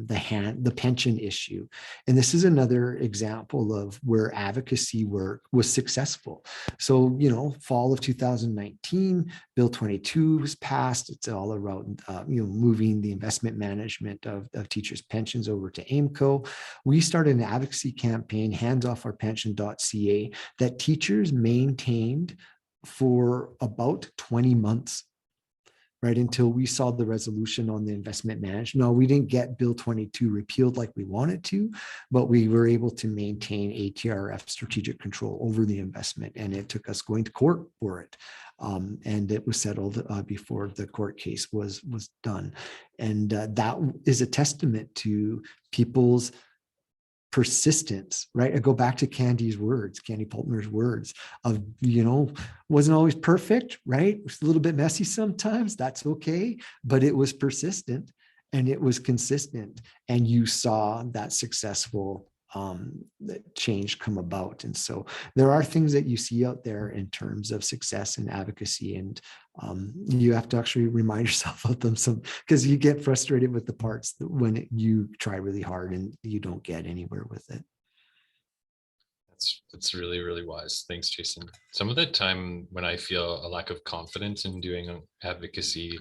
the pension issue, and this is another example of where advocacy work was successful. So, fall of 2019, Bill 22 was passed. It's all around, moving the investment management of teachers' pensions over to AIMCO. We started an advocacy campaign, handsofourpension.ca, that teachers maintained for about 20 months, right, until we saw the resolution on the investment management. No, we didn't get Bill 22 repealed like we wanted to, but we were able to maintain ATRF strategic control over the investment, and it took us going to court for it. And it was settled before the court case was done. And that is a testament to people's persistence, right? I go back to Candy Pultner's words of, wasn't always perfect, right? It was a little bit messy sometimes. That's okay. But it was persistent and it was consistent. And you saw that successful change come about. And so there are things that you see out there in terms of success and advocacy, and you have to actually remind yourself of them because you get frustrated with the parts when you try really hard and you don't get anywhere with it. That's really, really wise. Thanks, Jason. Some of the time when I feel a lack of confidence in doing advocacy,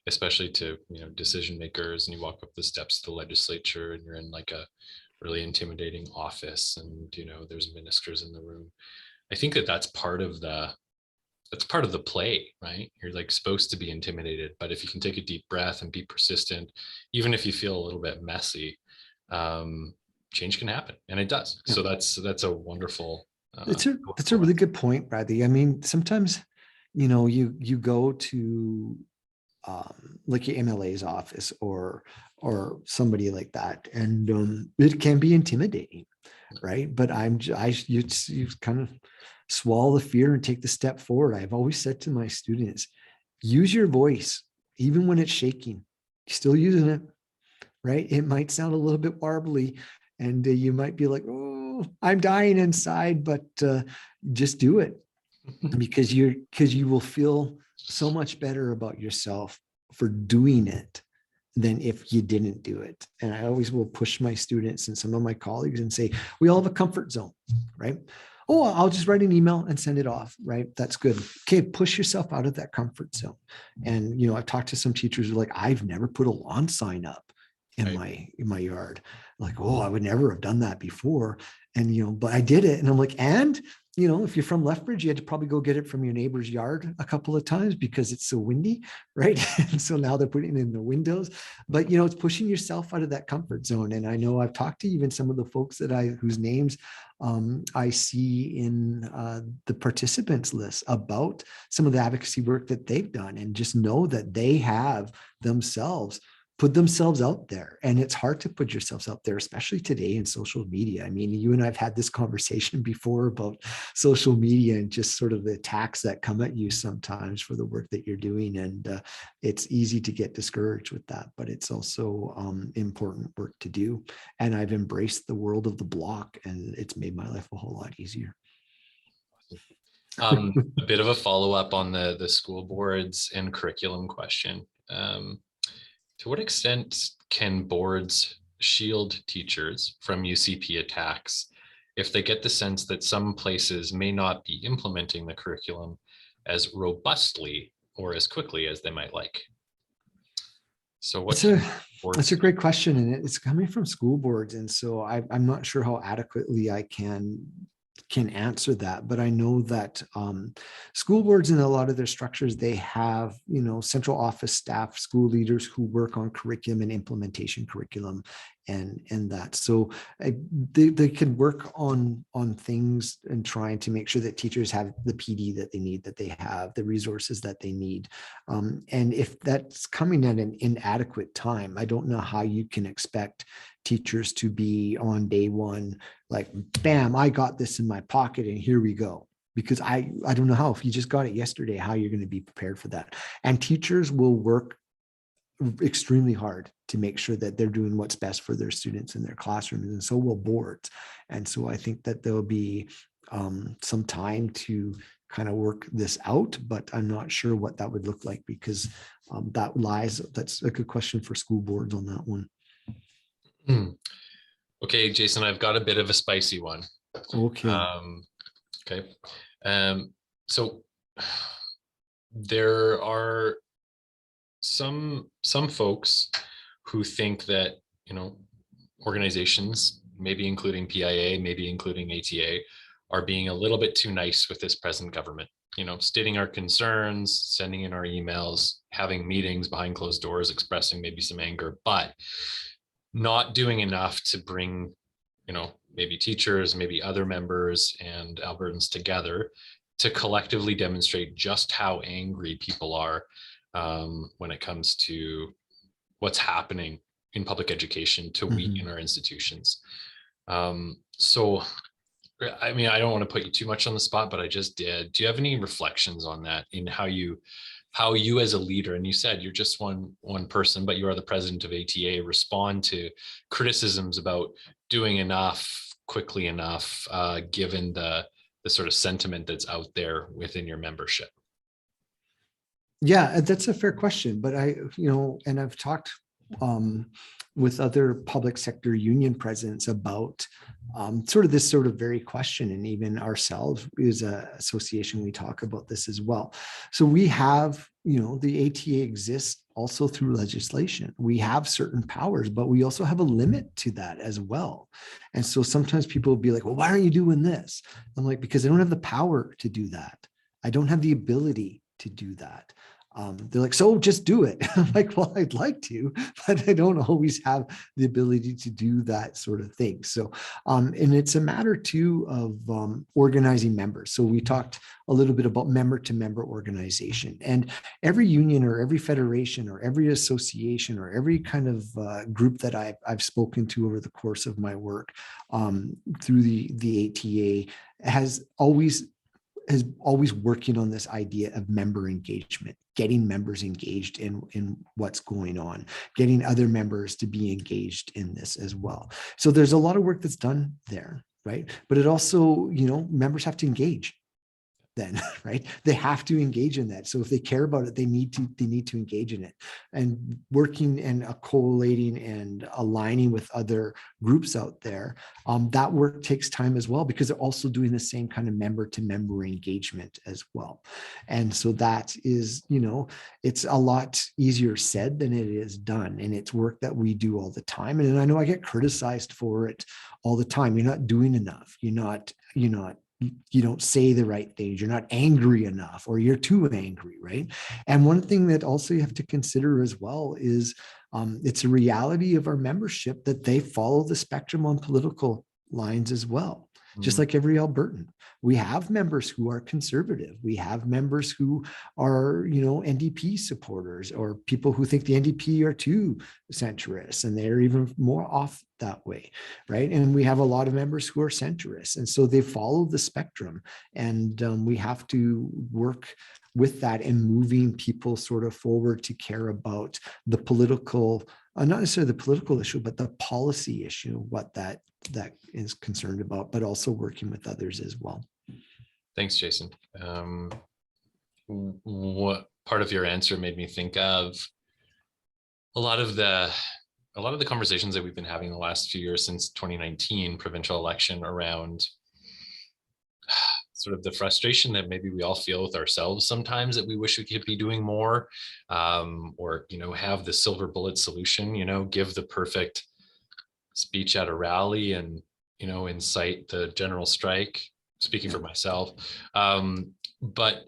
especially to decision makers, and you walk up the steps to the legislature and you're in like a really intimidating office, and there's ministers in the room. I think that's part of the play, right? You're like supposed to be intimidated, but if you can take a deep breath and be persistent, even if you feel a little bit messy, change can happen, and it does. Yeah. So that's a wonderful. That's a really good point, Bradley. I mean, sometimes you go to like your MLA's office or somebody like that, and it can be intimidating, right? But you kind of swallow the fear and take the step forward. I've always said to my students, use your voice, even when it's shaking. You're still using it, right? It might sound a little bit warbly, and you might be like, "Oh, I'm dying inside," but just do it because you will feel so much better about yourself for doing it than if you didn't do it. And I always will push my students and some of my colleagues and say, we all have a comfort zone, right? Oh, I'll just write an email and send it off, right? That's good. Okay, push yourself out of that comfort zone. And I've talked to some teachers who are like, I've never put a lawn sign up in my yard. Like, oh, I would never have done that before. And but I did it. And I'm like, and if you're from Lethbridge, you had to probably go get it from your neighbor's yard a couple of times because it's so windy, right? And so now they're putting it in the windows. But it's pushing yourself out of that comfort zone. And I know I've talked to even some of the folks whose names I see in the participants list about some of the advocacy work that they've done, and just know that they have themselves put themselves out there. And it's hard to put yourselves out there, especially today in social media. I mean, you and I've had this conversation before about social media and just sort of the attacks that come at you sometimes for the work that you're doing. And it's easy to get discouraged with that, but it's also important work to do. And I've embraced the world of the block, and it's made my life a whole lot easier. A bit of a follow-up on the school boards and curriculum question. To what extent can boards shield teachers from UCP attacks if they get the sense that some places may not be implementing the curriculum as robustly or as quickly as they might like? So that's a great question, and it's coming from school boards. And so I'm not sure how adequately I can answer that, but I know that school boards in a lot of their structures, they have central office staff, school leaders who work on curriculum and implementation curriculum and that. So they can work on things and trying to make sure that teachers have the PD that they need, that they have the resources that they need. And if that's coming at an inadequate time, I don't know how you can expect teachers to be on day one, like, bam, I got this in my pocket and here we go. Because I don't know how, if you just got it yesterday, how you're going to be prepared for that. And teachers will work extremely hard to make sure that they're doing what's best for their students in their classrooms, and so will boards. And so I think that there'll be some time to kind of work this out, but I'm not sure what that would look like, because that's a good question for school boards on that one. Okay, Jason, I've got a bit of a spicy one. Okay. Okay. So there are some folks who think that, organizations, maybe including PIA, maybe including ATA, are being a little bit too nice with this present government, stating our concerns, sending in our emails, having meetings behind closed doors, expressing maybe some anger, but not doing enough to bring, maybe teachers, maybe other members and Albertans together to collectively demonstrate just how angry people are when it comes to what's happening in public education to weaken our institutions. So, I mean, I don't want to put you too much on the spot, but I just did. Do you have any reflections on that, in how you as a leader, and you said you're just one person, but you are the president of ATA, respond to criticisms about doing enough quickly enough, given the sort of sentiment that's out there within your membership? Yeah, that's a fair question, but and I've talked with other public sector union presidents about sort of this sort of very question, and even ourselves as an association, we talk about this as well. So we have, the ATA exists also through legislation. We have certain powers, but we also have a limit to that as well. And so sometimes people will be like, well, why aren't you doing this? I'm like, because I don't have the power to do that. I don't have the ability to do that. They're like, so just do it. I'm like, well, I'd like to, but I don't always have the ability to do that sort of thing. So, and it's a matter too of organizing members. So we talked a little bit about member-to-member organization, and every union or every federation or every association or every kind of group that I've spoken to over the course of my work through the ATA has always working on this idea of member engagement, getting members engaged in what's going on, getting other members to be engaged in this as well. So there's a lot of work that's done there, right? But it also, members have to engage then, right? They have to engage in that. So if they care about it, they need to engage in it. And working and collating and aligning with other groups out there, that work takes time as well, because they're also doing the same kind of member-to-member engagement as well. And so that is, it's a lot easier said than it is done. And it's work that we do all the time. And I know I get criticized for it all the time. You're not doing enough. You don't say the right things, you're not angry enough, or you're too angry, right? And one thing that also you have to consider as well is it's a reality of our membership that they follow the spectrum on political lines as well. Just like every Albertan. We have members who are conservative. We have members who are, NDP supporters, or people who think the NDP are too centrist and they're even more off that way, right? And we have a lot of members who are centrist. And so they follow the spectrum, and we have to work with that and moving people sort of forward to care about the political, not necessarily the political issue, but the policy issue, what that is concerned about, but also working with others as well. Thanks, Jason. What part of your answer made me think of a lot of the conversations that we've been having the last few years since 2019 provincial election around sort of the frustration that maybe we all feel with ourselves sometimes, that we wish we could be doing more, or, have the silver bullet solution, give the perfect speech at a rally and, incite the general strike, speaking for myself. But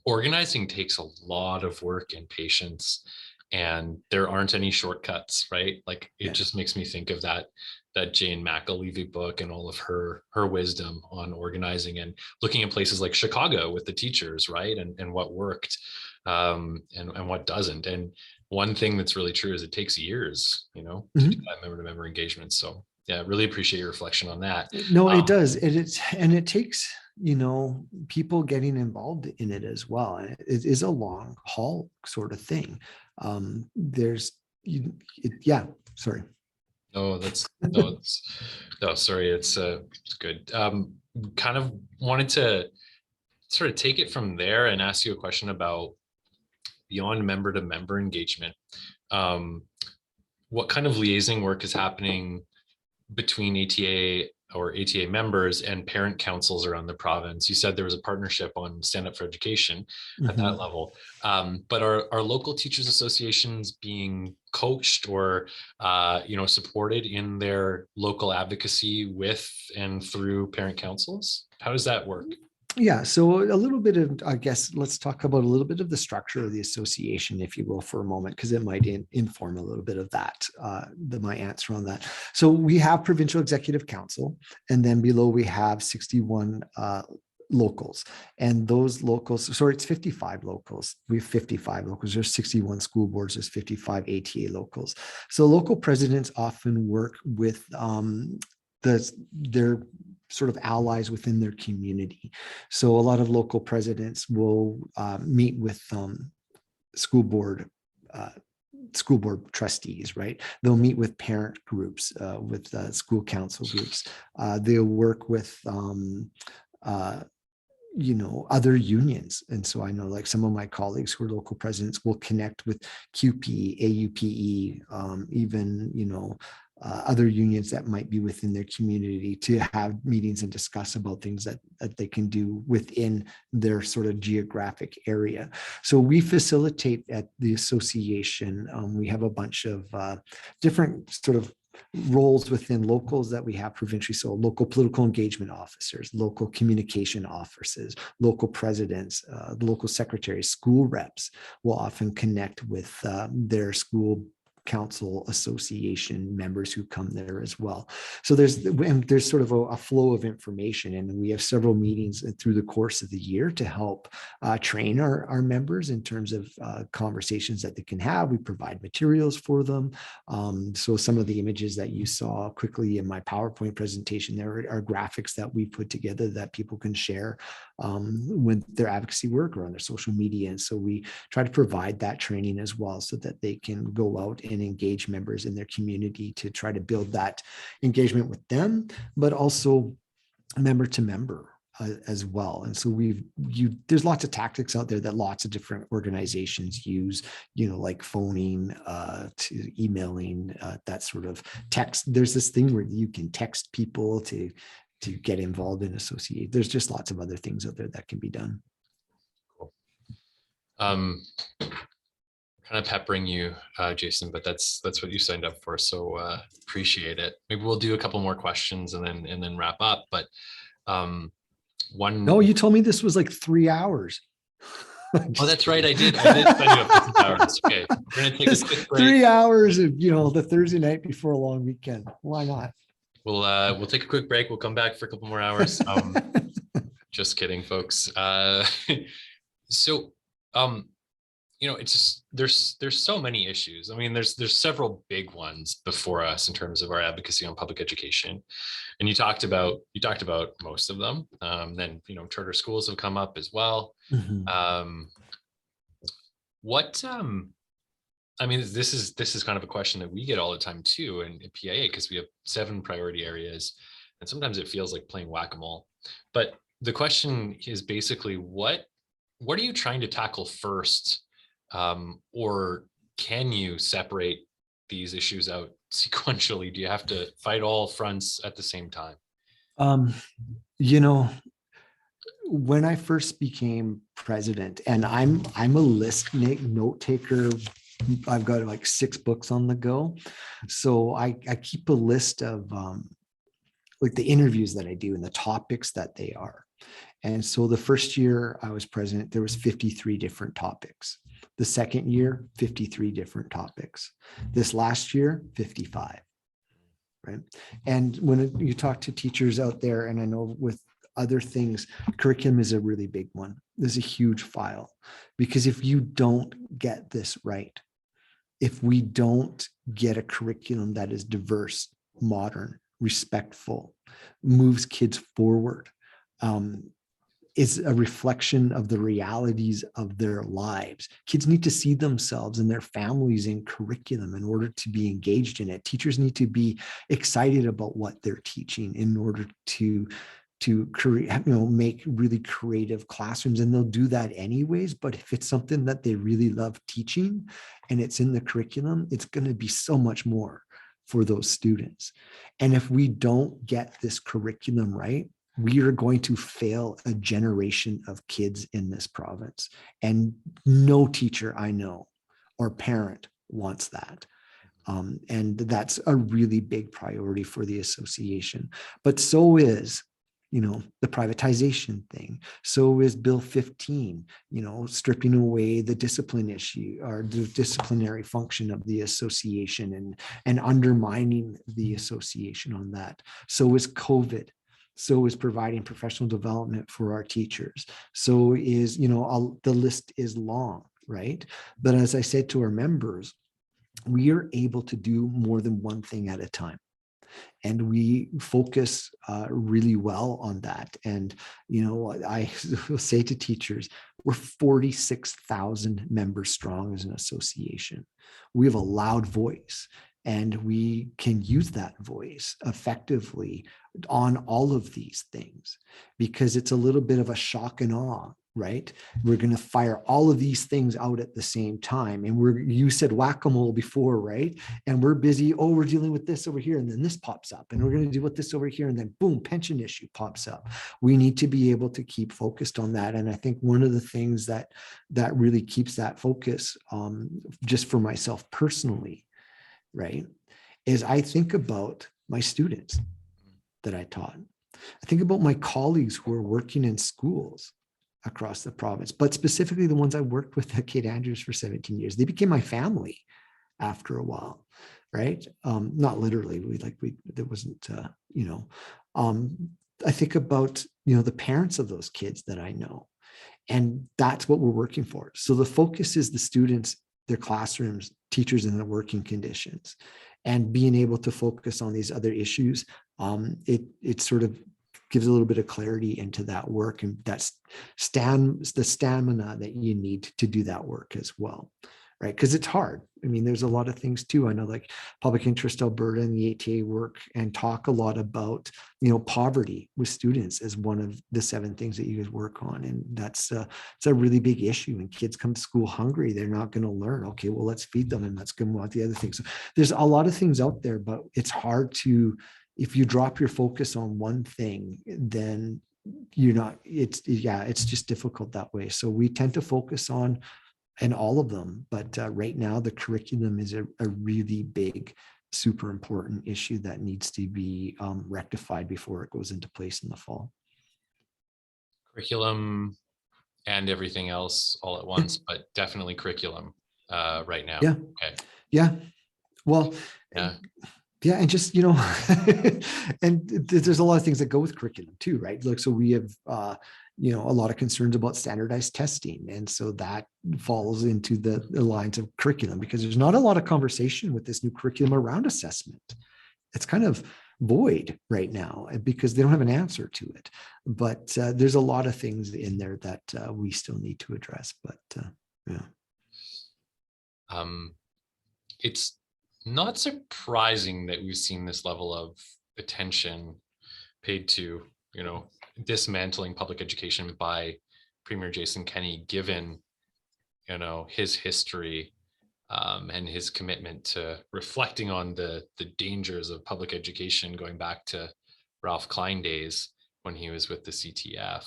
organizing takes a lot of work and patience, and there aren't any shortcuts, right? Like it just makes me think of that Jane McAlevey book and all of her wisdom on organizing, and looking at places like Chicago with the teachers, right? And what worked, and what doesn't. And one thing that's really true is it takes years, to do that member-to-member engagement. So yeah, really appreciate your reflection on that. No, it does. It takes, people getting involved in it as well. And it is a long haul sort of thing. Sorry. No, sorry. It's good. Kind of wanted sort of take it from there and ask you a question about beyond member to member engagement. Um, what kind of liaising work is happening between ATA or ATA members and parent councils around the province? You said there was a partnership on Stand Up for Education at that level, but are local teachers associations being coached or supported in their local advocacy with and through parent councils? How does that work? Yeah, so a little bit of, I guess, let's talk about a little bit of the structure of the association, if you will, for a moment, because it might inform a little bit of that, my answer on that. So we have Provincial Executive Council, and then below we have 61 locals, and those locals, sorry, it's 55 locals. We have 55 locals. There's 61 school boards. There's 55 ATA locals. So local presidents often work with their sort of allies within their community. So a lot of local presidents will meet with school board trustees, right? They'll meet with parent groups, with school council groups. They'll work with other unions. And so I know, like, some of my colleagues who are local presidents will connect with QP, AUPE, even, other unions that might be within their community to have meetings and discuss about things that they can do within their sort of geographic area. So we facilitate at the association. We have a bunch of different sort of roles within locals that we have provincially. So local political engagement officers, local communication officers, local presidents, local secretaries, school reps will often connect with their school council association members who come there as well. So there's sort of a flow of information, and we have several meetings through the course of the year to help train our members in terms of conversations that they can have. We provide materials for them. So some of the images that you saw quickly in my PowerPoint presentation, there are graphics that we put together that people can share with their advocacy work or on their social media. And so we try to provide that training as well, so that they can go out and engage members in their community to try to build that engagement with them, but also member to member as well. And so there's lots of tactics out there that lots of different organizations use, like phoning, to emailing, that sort of text. There's this thing where you can text people to get involved in associate. There's just lots of other things out there that can be done. Cool. Kind of peppering you, Jason, but that's what you signed up for. So appreciate it. Maybe we'll do a couple more questions and then wrap up. But one. No, you told me this was like 3 hours. Oh, that's right. I did sign you up for 2 hours. Okay, we're gonna take a quick break. 3 hours of the Thursday night before a long weekend. Why not? We'll take a quick break. We'll come back for a couple more hours. Just kidding, folks. So it's just there's so many issues. I mean, there's several big ones before us in terms of our advocacy on public education, and you talked about most of them. Then charter schools have come up as well. I mean, this is kind of a question that we get all the time too in PIA, because we have 7 priority areas, and sometimes it feels like playing whack-a-mole. But the question is basically, what are you trying to tackle first? Or can you separate these issues out sequentially? Do you have to fight all fronts at the same time? When I first became president, and I'm a note taker. I've got like 6 books on the go. So I keep a list of like the interviews that I do and the topics that they are. And so the first year I was president, there was 53 different topics. The second year, 53 different topics. This last year, 55, right? And when you talk to teachers out there, and I know with other things, curriculum is a really big one. There's a huge file, because if you don't get this right, if we don't get a curriculum that is diverse, modern, respectful, moves kids forward, is a reflection of the realities of their lives. Kids need to see themselves and their families in curriculum in order to be engaged in it. Teachers need to be excited about what they're teaching in order to to create, make really creative classrooms, and they'll do that anyways. But if it's something that they really love teaching and it's in the curriculum, it's going to be so much more for those students. And if we don't get this curriculum right, we are going to fail a generation of kids in this province. And no teacher I know or parent wants that. And that's a really big priority for the association. But so is, the privatization thing. So is Bill 15, stripping away the discipline issue or the disciplinary function of the association and undermining the association on that. So is COVID. So is providing professional development for our teachers. So is, the list is long, right? But as I said to our members, we are able to do more than one thing at a time. And we focus really well on that. And, I will say to teachers, we're 46,000 members strong as an association. We have a loud voice, and we can use that voice effectively on all of these things, because it's a little bit of a shock and awe, right? We're going to fire all of these things out at the same time. And you said whack-a-mole before, right? And we're busy, we're dealing with this over here, and then this pops up, and we're going to deal with this over here, and then boom, pension issue pops up. We need to be able to keep focused on that. And I think one of the things that really keeps that focus, just for myself personally, right, is I think about my students that I taught. I think about my colleagues who are working in schools across the province, but specifically the ones I worked with at Kate Andrews for 17 years. They became my family after a while, right? Not literally, there wasn't, I think about, the parents of those kids that I know, and that's what we're working for. So the focus is the students, their classrooms, teachers, and their working conditions, and being able to focus on these other issues. It sort of gives a little bit of clarity into that work, and that's the stamina that you need to do that work as well, right? Because it's hard. I mean, there's a lot of things too. I know, like Public Interest Alberta and the ATA work and talk a lot about, poverty with students as one of the 7 things that you guys work on. And that's it's a really big issue. When kids come to school hungry, they're not going to learn. Okay, well, let's feed them, and let's give them the other things. So there's a lot of things out there, but it's hard to, if you drop your focus on one thing, then it's just difficult that way. So we tend to focus on all of them. But right now, the curriculum is a really big, super important issue that needs to be rectified before it goes into place in the fall. Curriculum and everything else all at once, but definitely curriculum right now. Yeah. Okay. Yeah. Well, yeah. Yeah, and just, and there's a lot of things that go with curriculum too, right? Like, so we have, a lot of concerns about standardized testing. And so that falls into the lines of curriculum, because there's not a lot of conversation with this new curriculum around assessment. It's kind of void right now because they don't have an answer to it. But there's a lot of things in there that we still need to address. But yeah. It's not surprising that we've seen this level of attention paid to, dismantling public education by Premier Jason Kenney, given, his history and his commitment to reflecting on the dangers of public education going back to Ralph Klein days when he was with the CTF.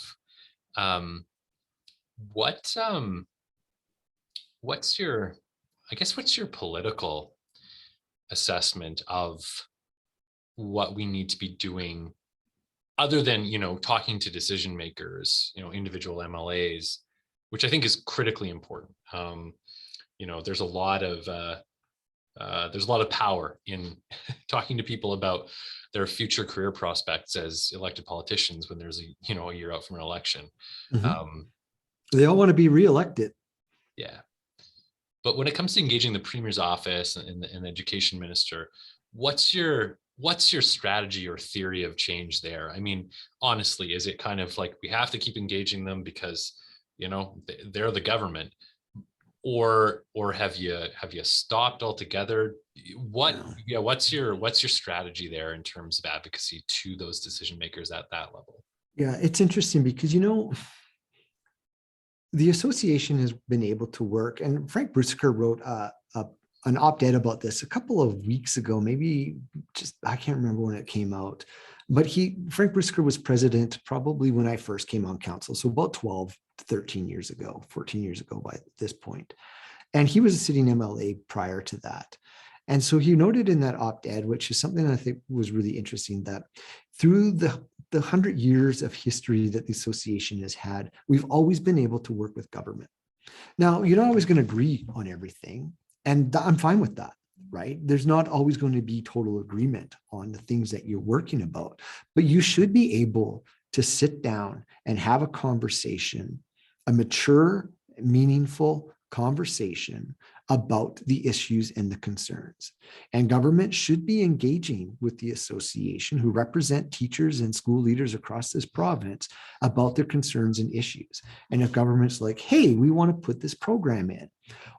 What's your political assessment of what we need to be doing, other than talking to decision makers, individual MLAs, which I think is critically important. There's a lot of power in talking to people about their future career prospects as elected politicians when there's a year out from an election. Mm-hmm. They all want to be reelected. Yeah. But when it comes to engaging the Premier's office and the education minister, what's your strategy or theory of change there? I mean, honestly, is it kind of like we have to keep engaging them because, they're the government, or have you stopped altogether? What's your strategy there in terms of advocacy to those decision makers at that level? Yeah, it's interesting because, the association has been able to work, and Frank Brisker wrote an op-ed about this a couple of weeks ago, maybe just, I can't remember when it came out, but Frank Brisker was president probably when I first came on council. So about 12, 13 years ago, 14 years ago by this point. And he was a sitting MLA prior to that. And so he noted in that op-ed, which is something I think was really interesting, that through the 100 years of history that the association has had, we've always been able to work with government. Now, you're not always going to agree on everything, and I'm fine with that, right? There's not always going to be total agreement on the things that you're working about, but you should be able to sit down and have a conversation, a mature, meaningful conversation about the issues and the concerns. And government should be engaging with the association, who represent teachers and school leaders across this province, about their concerns and issues. And if government's like, hey, we want to put this program in,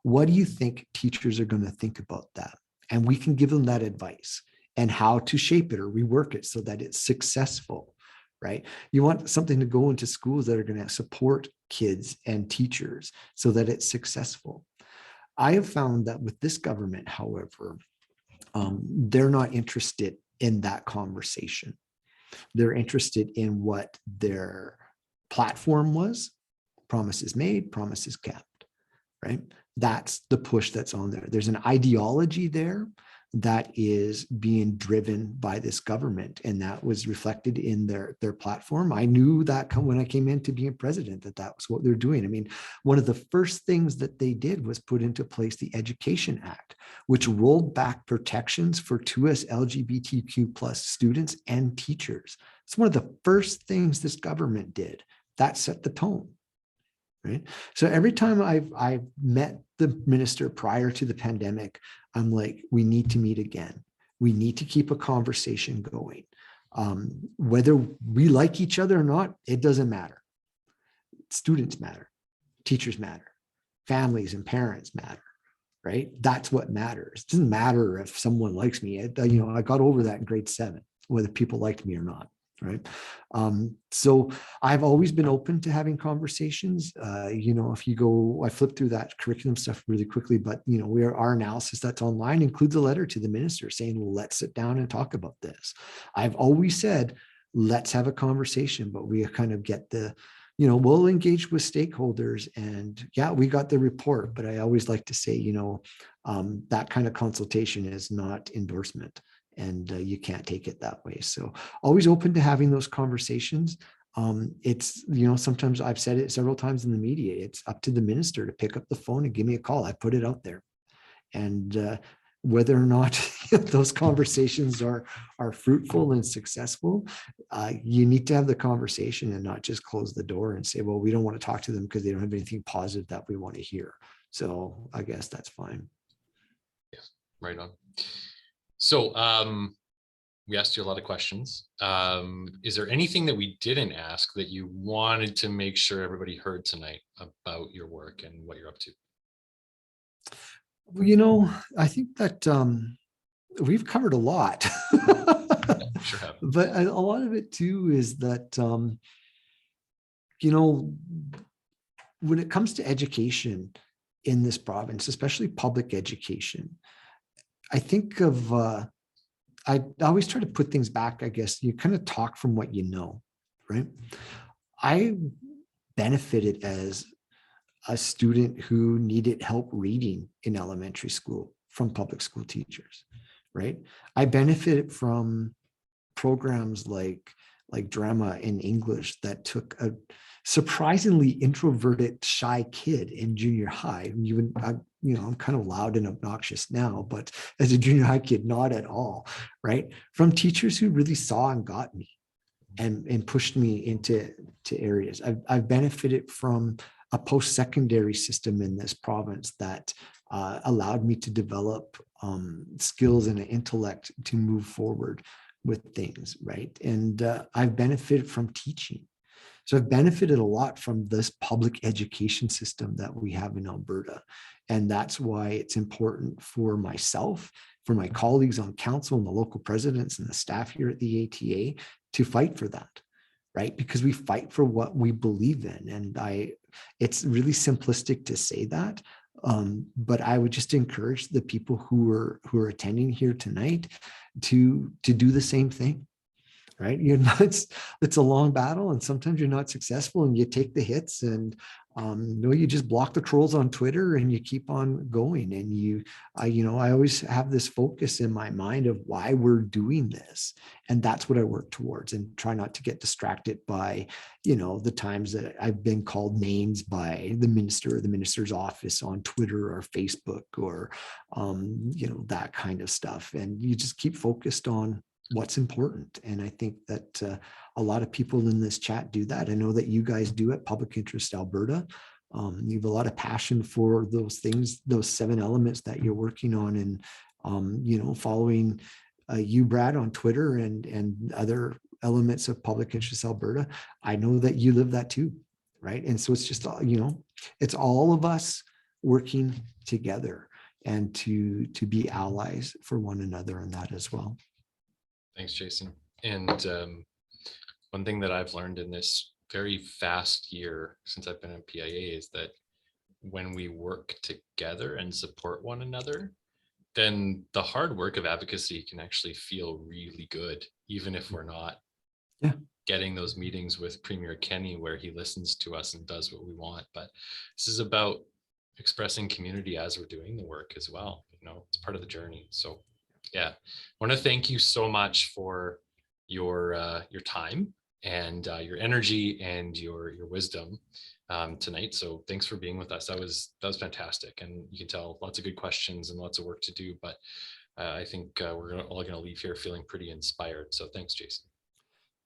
what do you think teachers are going to think about that? And we can give them that advice and how to shape it or rework it so that it's successful, right? You want something to go into schools that are going to support kids and teachers so that it's successful. I have found that with this government, however, they're not interested in that conversation. They're interested in what their platform was: promises made, promises kept, right? That's the push that's on there. There's an ideology there that is being driven by this government, and that was reflected in their platform. I knew that when I came into being president, that was what they're doing. I mean, one of the first things that they did was put into place the Education Act, which rolled back protections for 2S LGBTQ plus students and teachers. It's one of the first things this government did. That set the tone. Right. So every time I've met the minister prior to the pandemic, I'm like, we need to meet again. We need to keep a conversation going. Whether we like each other or not, it doesn't matter. Students matter. Teachers matter. Families and parents matter. Right. That's what matters. It doesn't matter if someone likes me. I got over that in grade 7, whether people liked me or not. Right. So I've always been open to having conversations. If you go, I flipped through that curriculum stuff really quickly, but our analysis that's online includes a letter to the minister saying, let's sit down and talk about this. I've always said, let's have a conversation, but we kind of get we'll engage with stakeholders, and yeah, we got the report, but I always like to say, that kind of consultation is not endorsement. And you can't take it that way. So always open to having those conversations. It's, sometimes I've said it several times in the media, it's up to the minister to pick up the phone and give me a call. I put it out there. And whether or not those conversations are fruitful and successful, you need to have the conversation and not just close the door and say, well, we don't want to talk to them because they don't have anything positive that we want to hear. So I guess that's fine. Yes, right on. So we asked you a lot of questions. Is there anything that we didn't ask that you wanted to make sure everybody heard tonight about your work and what you're up to? I think that we've covered a lot. Sure have. But a lot of it too is that, when it comes to education in this province, especially public education, I think of, I always try to put things back, I guess. You kind of talk from what you know, right? I benefited as a student who needed help reading in elementary school from public school teachers, right? I benefited from programs like drama in English that took a surprisingly introverted, shy kid in junior high. I'm kind of loud and obnoxious now, but as a junior high kid, not at all, right? From teachers who really saw and got me and pushed me into areas. I've benefited from a post-secondary system in this province that allowed me to develop skills and an intellect to move forward with things, right? And I've benefited from teaching. So I've benefited a lot from this public education system that we have in Alberta. And that's why it's important for myself, for my colleagues on council and the local presidents and the staff here at the ATA to fight for that, right? Because we fight for what we believe in. And it's really simplistic to say that. But I would just encourage the people who are attending here tonight to do the same thing. Right. It's a long battle, and sometimes you're not successful and you take the hits, and you just block the trolls on Twitter and you keep on going. And I always have this focus in my mind of why we're doing this. And that's what I work towards, and try not to get distracted by, the times that I've been called names by the minister or the minister's office on Twitter or Facebook or, that kind of stuff. And you just keep focused on what's important. And I think that a lot of people in this chat do that. I know that you guys do at Public Interest Alberta. You have a lot of passion for those things, those 7 elements that you're working on, and following you, Brad, on Twitter and other elements of Public Interest Alberta. I know that you live that too, right? And so it's just it's all of us working together, and to be allies for one another in that as well. Thanks, Jason. And one thing that I've learned in this very fast year since I've been at PIA is that when we work together and support one another, then the hard work of advocacy can actually feel really good, even if we're not getting those meetings with Premier Kenney where he listens to us and does what we want. But this is about expressing community as we're doing the work as well. It's part of the journey. So yeah, I want to thank you so much for your time and your energy and your wisdom tonight. So thanks for being with us. That was fantastic, and you can tell lots of good questions and lots of work to do. But I think we're all going to leave here feeling pretty inspired. So thanks, Jason.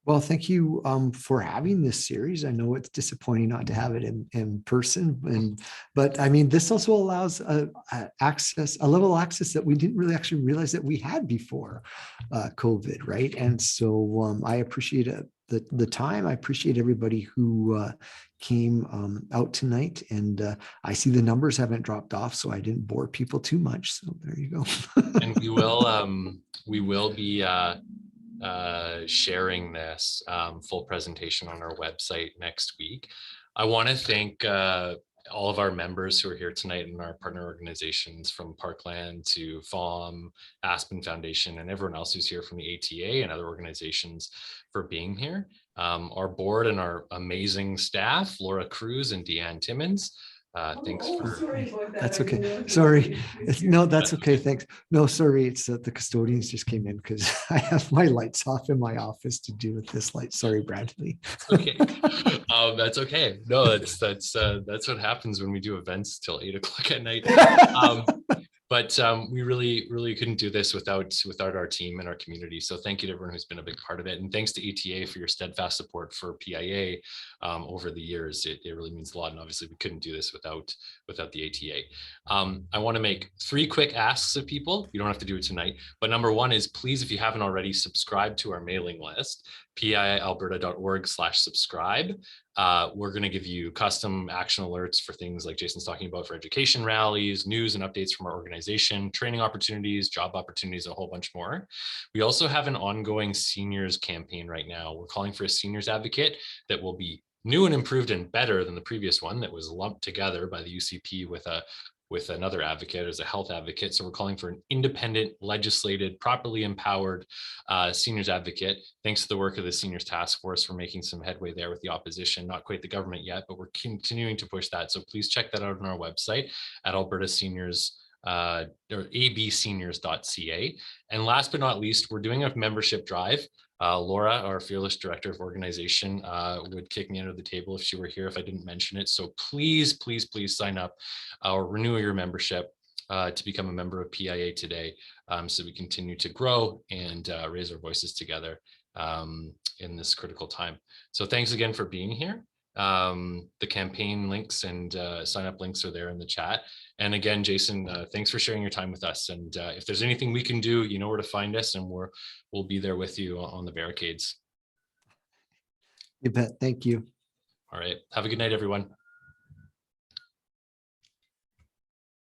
Well, thank you for having this series. I know it's disappointing not to have it in person, but I mean, this also allows a level of access that we didn't really actually realize that we had before COVID, right? And so I appreciate the time. I appreciate everybody who came out tonight, and I see the numbers haven't dropped off, so I didn't bore people too much. So there you go. And we will be sharing this full presentation on our website next week. I want to thank all of our members who are here tonight and our partner organizations, from Parkland to FOM, Aspen Foundation, and everyone else who's here from the ATA and other organizations for being here. Our board and our amazing staff, Laura Cruz and Deanne Timmons. Thanks for. Sorry, that's okay. Sorry. No, that's okay. Thanks. No, sorry. It's the custodians just came in because I have my lights off in my office to do with this light. Sorry, Bradley. Okay. That's okay. No, that's what happens when we do events till 8 o'clock at night. But we really couldn't do this without our team and our community. So thank you to everyone who's been a big part of it. And thanks to ATA for your steadfast support for PIA over the years. It really means a lot. And obviously we couldn't do this without the ATA. I want to make 3 quick asks of people. You don't have to do it tonight. But number 1 is, please, if you haven't already, subscribe to our mailing list, pialberta.org/subscribe. We're going to give you custom action alerts for things like Jason's talking about, for education rallies, news and updates from our organization, training opportunities, job opportunities, a whole bunch more. We also have an ongoing seniors campaign right now. We're calling for a seniors advocate that will be new and improved and better than the previous one that was lumped together by the UCP with another advocate as a health advocate. So we're calling for an independent, legislated, properly empowered seniors advocate. Thanks to the work of the Seniors Task Force, we're making some headway there with the opposition, not quite the government yet, but we're continuing to push that. So please check that out on our website at Alberta Seniors or abseniors.ca. And last but not least, we're doing a membership drive. Laura, our fearless director of organization, would kick me under the table if she were here if I didn't mention it. So please, please, please sign up or renew your membership to become a member of PIA today, so we continue to grow and raise our voices together in this critical time. So thanks again for being here. The campaign links and sign up links are there in the chat. And again, Jason, thanks for sharing your time with us. And if there's anything we can do, you know where to find us, and we'll be there with you on the barricades. You bet. Thank you. All right. Have a good night, everyone.